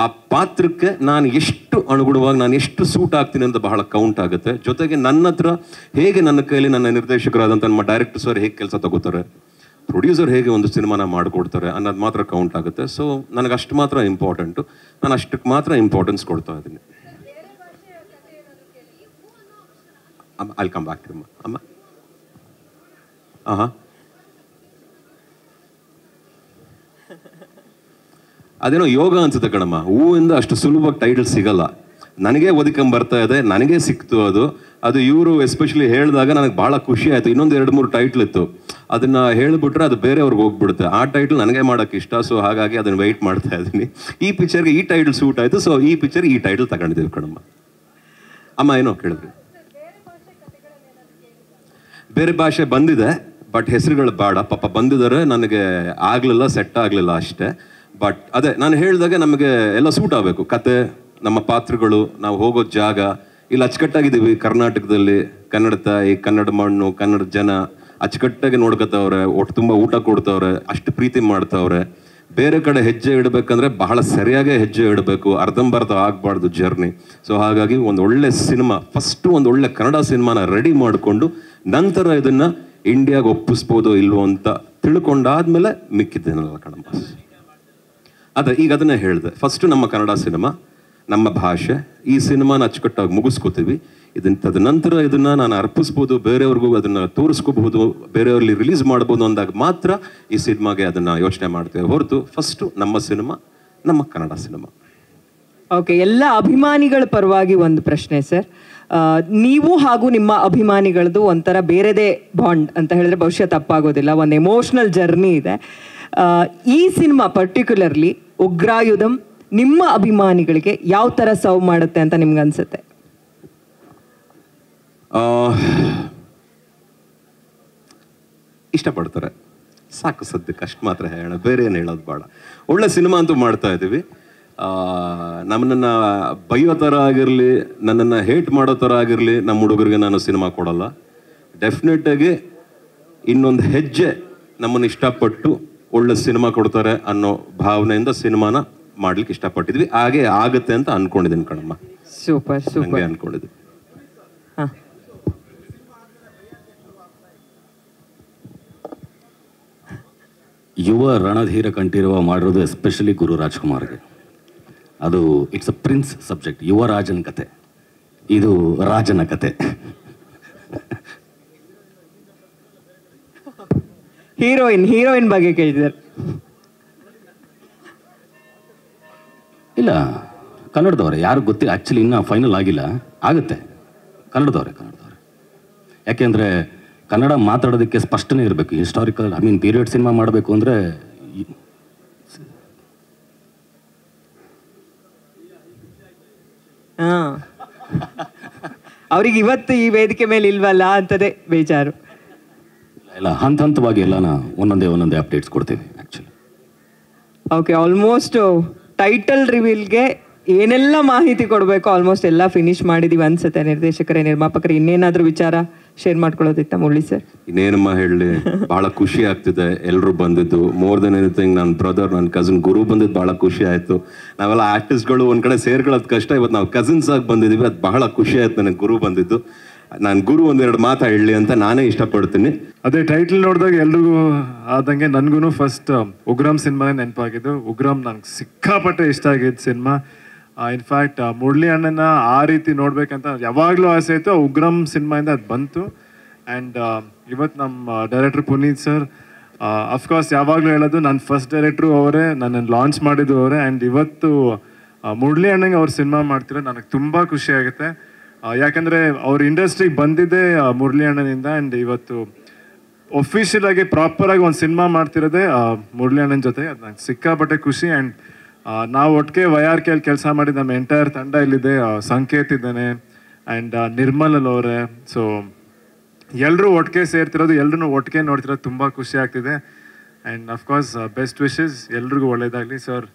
ಆ ಪಾತ್ರಕ್ಕೆ ನಾನು ಎಷ್ಟು ಅನುಗುಣವಾಗಿ, ನಾನು ಎಷ್ಟು ಸೂಟ್ ಆಗ್ತೀನಿ ಅಂತ ಬಹಳ ಕೌಂಟ್ ಆಗುತ್ತೆ. ಜೊತೆಗೆ ನನ್ನ ಹತ್ರ ಹೇಗೆ ನನ್ನ ಕೈಲಿ ನನ್ನ ನಿರ್ದೇಶಕರಾದಂಥ ನಮ್ಮ ಡೈರೆಕ್ಟರ್ ಸರ್ ಹೇಗೆ ಕೆಲಸ ತಗೋತಾರೆ, ಪ್ರೊಡ್ಯೂಸರ್ ಹೇಗೆ ಒಂದು ಸಿನಿಮಾನ ಮಾಡಿಕೊಡ್ತಾರೆ ಅನ್ನೋದು ಮಾತ್ರ ಕೌಂಟ್ ಆಗುತ್ತೆ. ಸೊ ನನಗೆ ಅಷ್ಟು ಮಾತ್ರ ಇಂಪಾರ್ಟೆಂಟು. ನಾನು ಅಷ್ಟಕ್ಕೆ ಮಾತ್ರ ಇಂಪಾರ್ಟೆನ್ಸ್ ಕೊಡ್ತಾ ಇದ್ದೀನಿ. I'll come back to him. Amma? ಅದೇನೋ ಯೋಗ ಅನ್ಸುತ್ತೆ ಕಣಮ್ಮ. ಹೂವಿಂದ ಅಷ್ಟು ಸುಲಭವಾಗಿ ಟೈಟಲ್ ಸಿಗಲ್ಲ. ನನಗೆ ಒದಕೊಂಬರ್ತಾ ಇದೆ, ನನಗೆ ಸಿಕ್ತು ಅದು ಇವರು ಎಸ್ಪೆಷಲಿ ಹೇಳಿದಾಗ ನನಗೆ ಭಾಳ ಖುಷಿ ಆಯಿತು. ಇನ್ನೊಂದು 2-3 ಟೈಟ್ಲ್ ಇತ್ತು, ಅದನ್ನ ಹೇಳಿಬಿಟ್ರೆ ಅದು ಬೇರೆಯವ್ರಿಗೆ ಹೋಗ್ಬಿಡುತ್ತೆ. ಆ ಟೈಟ್ಲ್ ನನಗೆ ಮಾಡೋಕ್ಕೆ ಇಷ್ಟ. ಸೊ ಹಾಗಾಗಿ ಅದನ್ನು ವೆಯ್ಟ್ ಮಾಡ್ತಾ ಇದ್ದೀನಿ. ಈ ಪಿಕ್ಚರ್ಗೆ ಈ ಟೈಟ್ಲ್ ಸೂಟ್ ಆಯಿತು. ಸೊ ಈ ಪಿಕ್ಚರ್ ಈ ಟೈಟ್ಲ್ ತಗೊಂಡಿದ್ದೀವಿ ಕಣಮ್ಮ. ಅಮ್ಮ ಏನೋ ಕೇಳಿದ್ರಿ? ಬೇರೆ ಭಾಷೆ ಬಂದಿದೆ, ಬಟ್ ಹೆಸರುಗಳು ಬೇಡ. ಪಾಪ ಬಂದಿದ್ದಾರೆ, ನನಗೆ ಆಗಲಿಲ್ಲ, ಸೆಟ್ ಆಗಲಿಲ್ಲ ಅಷ್ಟೇ. ಬಟ್ ಅದೇ ನಾನು ಹೇಳಿದಾಗೆ ನಮಗೆ ಎಲ್ಲ ಸೂಟ್ ಆಗಬೇಕು. ಕತೆ, ನಮ್ಮ ಪಾತ್ರಗಳು, ನಾವು ಹೋಗೋ ಜಾಗ. ಇಲ್ಲಿ ಅಚ್ಚುಕಟ್ಟಾಗಿದ್ದೀವಿ ಕರ್ನಾಟಕದಲ್ಲಿ. ಕನ್ನಡ ತಾಯಿ, ಕನ್ನಡ ಮಣ್ಣು, ಕನ್ನಡ ಜನ ಅಚ್ಚುಕಟ್ಟಾಗಿ ನೋಡ್ಕೊತವ್ರೆ, ಒಟ್ಟು ತುಂಬ ಊಟ ಕೊಡ್ತವ್ರೆ, ಅಷ್ಟು ಪ್ರೀತಿ ಮಾಡ್ತವ್ರೆ. ಬೇರೆ ಕಡೆ ಹೆಜ್ಜೆ ಇಡಬೇಕಂದ್ರೆ ಬಹಳ ಸರಿಯಾಗೇ ಹೆಜ್ಜೆ ಇಡಬೇಕು, ಅರ್ಧಂಬರ್ಧ ಆಗಬಾರ್ದು ಜರ್ನಿ. ಸೊ ಹಾಗಾಗಿ ಒಂದು ಒಳ್ಳೆ ಸಿನಿಮಾ, ಫಸ್ಟು ಒಂದು ಒಳ್ಳೆ ಕನ್ನಡ ಸಿನಿಮಾನ ರೆಡಿ ಮಾಡಿಕೊಂಡು ನಂತರ ಇದನ್ನು ಇಂಡಿಯಾಗೆ ಒಪ್ಪಿಸ್ಬೋದು ಇಲ್ವೋ ಅಂತ ತಿಳ್ಕೊಂಡಾದ್ಮೇಲೆ ಮಿಕ್ಕಿದ್ದೇನಲ್ಲ ಕಣಮ್ಮ. ಅದೇ ಈಗ ಅದನ್ನೇ ಹೇಳಿದೆ. ಫಸ್ಟು ನಮ್ಮ ಕನ್ನಡ ಸಿನಿಮಾ, ನಮ್ಮ ಭಾಷೆ. ಈ ಸಿನಿಮಾನ ಅಚ್ಚುಕಟ್ಟಾಗಿ ಮುಗಿಸ್ಕೋತೀವಿ. ತದನಂತರ ಇದನ್ನು ನಾನು ಅರ್ಪಿಸ್ಬೋದು, ಬೇರೆಯವ್ರಿಗೂ ಅದನ್ನು ತೋರಿಸ್ಕೋಬಹುದು, ಬೇರೆಯವ್ರಲ್ಲಿ ರಿಲೀಸ್ ಮಾಡ್ಬೋದು ಅಂದಾಗ ಮಾತ್ರ ಈ ಸಿನಿಮಾಗೆ ಅದನ್ನು ಯೋಚನೆ ಮಾಡ್ತೇವೆ ಹೊರತು ಫಸ್ಟು ನಮ್ಮ ಸಿನಿಮಾ, ನಮ್ಮ ಕನ್ನಡ ಸಿನಿಮಾ. ಓಕೆ, ಎಲ್ಲ ಅಭಿಮಾನಿಗಳ ಪರವಾಗಿ ಒಂದು ಪ್ರಶ್ನೆ ಸರ್. ನೀವು ಹಾಗೂ ನಿಮ್ಮ ಅಭಿಮಾನಿಗಳದ್ದು ಒಂಥರ ಬೇರೆದೇ ಬಾಂಡ್ ಅಂತ ಹೇಳಿದ್ರೆ ಬಹುಶಃ ತಪ್ಪಾಗೋದಿಲ್ಲ. ಒಂದು ಎಮೋಷ್ನಲ್ ಜರ್ನಿ ಇದೆ. ಈ ಸಿನಿಮಾ ಪರ್ಟಿಕ್ಯುಲರ್ಲಿ ಉಗ್ರಾಯುಧಂ ನಿಮ್ಮ ಅಭಿಮಾನಿಗಳಿಗೆ ಯಾವ ಥರ ಸರ್ವ್ ಮಾಡುತ್ತೆ ಅಂತ ನಿಮ್ಗೆ ಅನ್ಸುತ್ತೆ? ಇಷ್ಟಪಡ್ತಾರೆ, ಸಾಕು ಸದ್ಯಕ್ಕೆ ಅಷ್ಟು ಮಾತ್ರ ಹೇಳೋಣ, ಬೇರೆ ಏನು ಹೇಳೋದು ಬೇಡ. ಒಳ್ಳೆ ಸಿನಿಮಾ ಅಂತೂ ಮಾಡ್ತಾ ಇದ್ದೀವಿ. ನಮ್ಮನ್ನು ಬೈಯೋ ಥರ ಆಗಿರಲಿ, ನನ್ನನ್ನು ಹೇಟ್ ಮಾಡೋ ಥರ ಆಗಿರಲಿ, ನಮ್ಮ ಹುಡುಗರಿಗೆ ನಾನು ಸಿನಿಮಾ ಕೊಡಲ್ಲ. ಡೆಫಿನೆಟಾಗಿ ಇನ್ನೊಂದು ಹೆಜ್ಜೆ ನಮ್ಮನ್ನು ಇಷ್ಟಪಟ್ಟು ಒಳ್ಳೆ ಸಿನಿಮಾ ಕೊಡ್ತಾರೆ ಅನ್ನೋ ಭಾವನೆಯಿಂದ ಸಿನಿಮಾನ ಮಾಡ್ಲಿಕ್ಕೆ ಇಷ್ಟಪಟ್ಟಿದ್ವಿ. ಹಾಗೆ ಆಗುತ್ತೆ ಅಂತ ಅನ್ಕೊಂಡಿದ್ದೀನಿ ಕಣಮ್ಮ. ಸೂಪರ್ ಸೂಪರ್ ಅನ್ಕೊಂಡಿದ್ವಿ. ಹಾಂ, ಯುವ ರಣಧೀರ ಕಂಠೀರವ ಮಾಡಿರೋದು ಎಸ್ಪೆಷಲಿ ಗುರು ರಾಜ್ಕುಮಾರ್ಗೆ. ಅದು ಇಟ್ಸ್ ಅ ಪ್ರಿನ್ಸ್ ಸಬ್ಜೆಕ್ಟ್. ಯುವರಾಜನ ಕತೆ, ಇದು ರಾಜನ ಕತೆ. ಹೀರೋಯಿನ್ ಬಗ್ಗೆ ಕೇಳಿದ್ದಾರೆ. ಇಲ್ಲ, ಕನ್ನಡದವ್ರೆ, ಯಾರು ಗೊತ್ತಿಲ್ಲ. ಆ್ಯಕ್ಚುಲಿ ಇನ್ನೂ ಫೈನಲ್ ಆಗಿಲ್ಲ, ಆಗುತ್ತೆ. ಕನ್ನಡದವ್ರೆ. ಯಾಕೆಂದರೆ ಕನ್ನಡ ಮಾತಾಡೋದಕ್ಕೆ ಸ್ಪಷ್ಟನೆ ಇರಬೇಕು. ಹಿಸ್ಟಾರಿಕಲ್ ಪೀರಿಯಡ್ ಸಿನಿಮಾ ಮಾಡಬೇಕು ಅಂದರೆ ಅವ್ರಿಗೆ ಇವತ್ತು ಈ ವೇದಿಕೆ ಮೇಲೆ ಇಲ್ವಲ್ಲ ಅಂತದೇ ಬೇಜಾರು. ಇಲ್ಲ, ಹಂತವಾಗಿ ಎಲ್ಲನ ಒಂದೊಂದೇ ಅಪ್ಡೇಟ್ಸ್ ಕೊಡ್ತೀವಿ ಆ್ಯಕ್ಚುಲಿ. ಓಕೆ, ಆಲ್ಮೋಸ್ಟ್ ಟೈಟಲ್ ರಿವೀಲ್ಗೆ ಏನೆಲ್ಲ ಮಾಹಿತಿ ಕೊಡಬೇಕು ಆಲ್ಮೋಸ್ಟ್ ಎಲ್ಲ ಫಿನಿಶ್ ಮಾಡಿದೀವಿ ಅನ್ಸುತ್ತೆ. ನಿರ್ದೇಶಕರೇ, ನಿರ್ಮಾಪಕರು, ಇನ್ನೇನಾದ್ರೂ ವಿಚಾರ ಶೇರ್ ಮಾಡ್ಕೊಳ್ಳೋದಿತ್ತ ಮುರಳಿ ಸರ್? ಇನ್ನೇನಮ್ಮ ಹೇಳಲಿ, ಬಹಳ ಖುಷಿ ಆಗ್ತಿದೆ ಎಲ್ಲರೂ ಬಂದಿದ್ದು. ಮೋರ್ ದೆನ್ ಎನಿಥಿಂಗ್ ನನ್ನ ಬ್ರದರ್, ನನ್ನ ಕಸಿನ್ ಗುರು ಬಂದಿದ್ದು ಬಹಳ ಖುಷಿ ಆಯಿತು. ನಾವೆಲ್ಲ ಆರ್ಟಿಸ್ಟ್ಗಳು ಒಂದು ಕಡೆ ಸೇರ್ಕೊಳ್ಳೋದು ಕಷ್ಟ, ಇವತ್ತು ನಾವು ಕಸಿನ್ಸ್ ಆಗಿ ಬಂದಿದ್ದೀವಿ, ಅದು ಬಹಳ ಖುಷಿ ಆಯ್ತು ನನಗೆ ಗುರು ಬಂದಿದ್ದು. ನಾನು ಗುರು ಒಂದೆರಡು ಮಾತು ಹೇಳಲಿ ಅಂತ ನಾನೇ ಇಷ್ಟಪಡ್ತೀನಿ. ಅದೇ ಟೈಟಲ್ ನೋಡಿದಾಗ ಎಲ್ರಿಗೂ ಆದಂಗೆ ನನಗೂ ಫಸ್ಟ್ ಉಗ್ರಂ ಸಿನಿಮಾನೇ ನೆನಪಾಗಿದ್ದು. ಉಗ್ರಂ ನಂಗೆ ಸಿಕ್ಕಾಪಟ್ಟೆ ಇಷ್ಟ ಆಗಿದ್ದು ಸಿನಿಮಾ. ಇನ್ಫ್ಯಾಕ್ಟ್ ಮುರಳಿ ಅಣ್ಣನ ಆ ರೀತಿ ನೋಡ್ಬೇಕಂತ ಯಾವಾಗಲೂ ಆಸೆ ಇತ್ತು. ಉಗ್ರಂ ಸಿನಿಮಾಯಿಂದ ಅದು ಬಂತು. ಆ್ಯಂಡ್ ಇವತ್ತು ನಮ್ಮ ಡೈರೆಕ್ಟರ್ ಪುನೀತ್ ಸರ್, ಅಫ್ಕೋರ್ಸ್ ಯಾವಾಗಲೂ ಹೇಳೋದು ನನ್ನ ಫಸ್ಟ್ ಡೈರೆಕ್ಟ್ರು ಅವರೇ, ನನ್ನನ್ನು ಲಾಂಚ್ ಮಾಡಿದ್ದು ಅವರೇ. ಆ್ಯಂಡ್ ಇವತ್ತು ಮುರಳಿ ಅಣ್ಣಂಗೆ ಅವ್ರು ಸಿನಿಮಾ ಮಾಡ್ತಿರೋ ನನಗೆ ತುಂಬ ಖುಷಿ ಆಗುತ್ತೆ. ಯಾಕಂದರೆ ಅವ್ರ ಇಂಡಸ್ಟ್ರಿಗೆ ಬಂದಿದ್ದೇ ಮುರಳಿ ಅಣ್ಣನಿಂದ. ಆ್ಯಂಡ್ ಇವತ್ತು ಒಫಿಷಿಯಲ್ ಆಗಿ ಪ್ರಾಪರಾಗಿ ಒಂದು ಸಿನಿಮಾ ಮಾಡ್ತಿರೋದೇ ಮುರಳಿ ಅಣ್ಣನ ಜೊತೆ. ಅದು ನಂಗೆ ಸಿಕ್ಕಾಪಟ್ಟೆ ಖುಷಿ. ಆ್ಯಂಡ್ ನಾವು ಒಟ್ಟಿಗೆ YRKಯಲ್ಲಿ ಕೆಲಸ ಮಾಡಿದ ನಮ್ಮ ಎಂಟೈರ್ ತಂಡ ಇಲ್ಲಿದೆ. ಸಂಕೇತ್ ಇದ್ದಾನೆ ಆ್ಯಂಡ್ ನಿರ್ಮಲ್ ಅವರೇ. ಸೊ ಎಲ್ಲರೂ ಒಟ್ಟಿಗೆ ಸೇರ್ತಿರೋದು, ಎಲ್ಲರೂ ಒಟ್ಟಿಗೆ ನೋಡ್ತಿರೋದು ತುಂಬ ಖುಷಿ ಆಗ್ತಿದೆ. ಆ್ಯಂಡ್ ಅಫ್ಕೋರ್ಸ್ ಬೆಸ್ಟ್ ವಿಶಸ್, ಎಲ್ರಿಗೂ ಒಳ್ಳೇದಾಗಲಿ ಸರ್.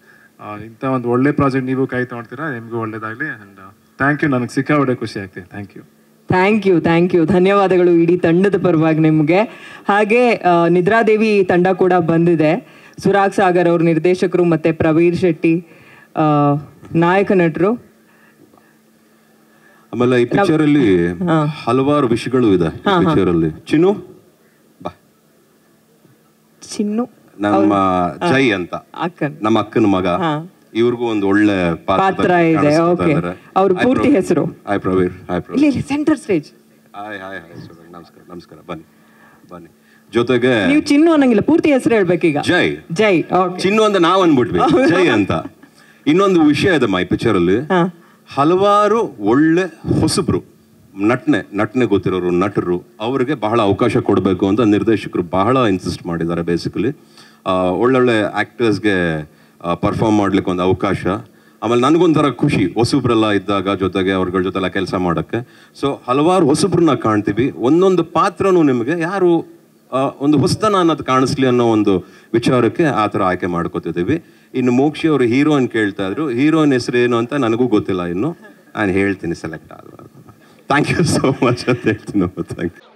ಇಂಥ ಒಂದು ಒಳ್ಳೆ ಪ್ರಾಜೆಕ್ಟ್ ನೀವು ಕೈ ತೊಗೊಳ್ತೀರಾ, ನಿಮಗೂ ಒಳ್ಳೇದಾಗಲಿ. ಆ್ಯಂಡ್ ಥ್ಯಾಂಕ್ ಯು, ನನಗೆ ಸಿಕ್ಕಾಪಟ್ಟೆ ಖುಷಿ ಆಗ್ತಿದೆ. Thank you. ಧನ್ಯವಾದಗಳು ಇಡೀ ತಂಡದ ಪರವಾಗಿ ನಿಮಗೆ. ಹಾಗೆ ನಿದ್ರಾದೇವಿ ತಂಡ ಕೂಡ ಬಂದಿದೆ. ಸುರಾಗ್ ಸಾಗರ್ ಅವರು ನಿರ್ದೇಶಕರು, ಮತ್ತೆ ಪ್ರವೀರ್ ಶೆಟ್ಟಿ ನಾಯಕ ನಟರು. ಆಮೇಲೆ ಈ ಪಿಕ್ಚರ್ ಅಲ್ಲಿ ಹಲವಾರು ವಿಷಯಗಳು ಇದೆ. ಪಿಕ್ಚರ್ ಅಲ್ಲಿ ಚಿನ್ನು ನಮ್ಮ ಜೈ ಅಂತ ನಮ್ಮ ಅಕ್ಕನ ಮಗ, ಇವ್ರಿಗೂ ಒಂದು ಒಳ್ಳೆ ಪಾತ್ರ ಇದೆ. ಓಕೆ, ಅವ್ರ ಪೂರ್ತಿ ಹೆಸರು? Hi Pravir. Centre stage. Hi ನಮಸ್ಕಾರ. ಬನ್ನಿ. ಜೊತೆಗೆ ನೀವು ಚಿನ್ನು ಅನ್ನಂಗಿಲ್ಲ, ಪೂರ್ತಿ ಹೆಸರು ಹೇಳ್ಬೇಕೀಗ. ಜೈ. ಚಿನ್ನು ಅಂತ ನಾವ್ ಅನ್ಬಿಟ್ವಿ, ಜೈ ಅಂತ. ಇನ್ನೊಂದು ವಿಷಯ ಇದೆ ಈ ಪಿಕ್ಚರ್ ಅಲ್ಲಿ, ಹಲವಾರು ಒಳ್ಳೆ ಹೊಸಬ್ರು ನಟನೆ ಗೊತ್ತಿರೋರು ನಟರು, ಅವ್ರಿಗೆ ಬಹಳ ಅವಕಾಶ ಕೊಡಬೇಕು ಅಂತ ನಿರ್ದೇಶಕರು ಬಹಳ ಇನ್ಸಿಸ್ಟ್ ಮಾಡಿದ್ದಾರೆ. ಬೇಸಿಕಲಿ ಒಳ್ಳೊಳ್ಳೆ ಆಕ್ಟರ್ಸ್ಗೆ ಪರ್ಫಾರ್ಮ್ ಮಾಡ್ಲಿಕ್ಕೆ ಒಂದು ಅವಕಾಶ. ಆಮೇಲೆ ನನಗೊಂಥರ ಖುಷಿ ಹೊಸಬ್ರೆಲ್ಲ ಇದ್ದಾಗ ಜೊತೆಗೆ ಅವ್ರಗಳ ಜೊತೆಲ್ಲ ಕೆಲಸ ಮಾಡೋಕ್ಕೆ. ಸೊ ಹಲವಾರು ಹೊಸಬ್ರನ್ನ ಕಾಣ್ತೀವಿ. ಒಂದೊಂದು ಪಾತ್ರನೂ ನಿಮಗೆ ಯಾರು ಒಂದು ಹೊಸತನ ಅನ್ನೋದು ಕಾಣಿಸ್ಲಿ ಅನ್ನೋ ಒಂದು ವಿಚಾರಕ್ಕೆ ಆ ಥರ ಆಯ್ಕೆ ಮಾಡ್ಕೋತಿದ್ದೀವಿ. ಇನ್ನು ಮೋಕ್ಷಿ ಅವರು ಹೀರೋಯಿನ್ ಕೇಳ್ತಾ ಇದ್ರು. ಹೀರೋಯಿನ್ ಹೆಸರು ಏನು ಅಂತ ನನಗೂ ಗೊತ್ತಿಲ್ಲ ಇನ್ನು. ನಾನು ಹೇಳ್ತೀನಿ ಸೆಲೆಕ್ಟ್ ಆಗ. ಥ್ಯಾಂಕ್ ಯು ಸೋ ಮಚ್ ಅಂತ ಹೇಳ್ತೀನಿ. Thank you.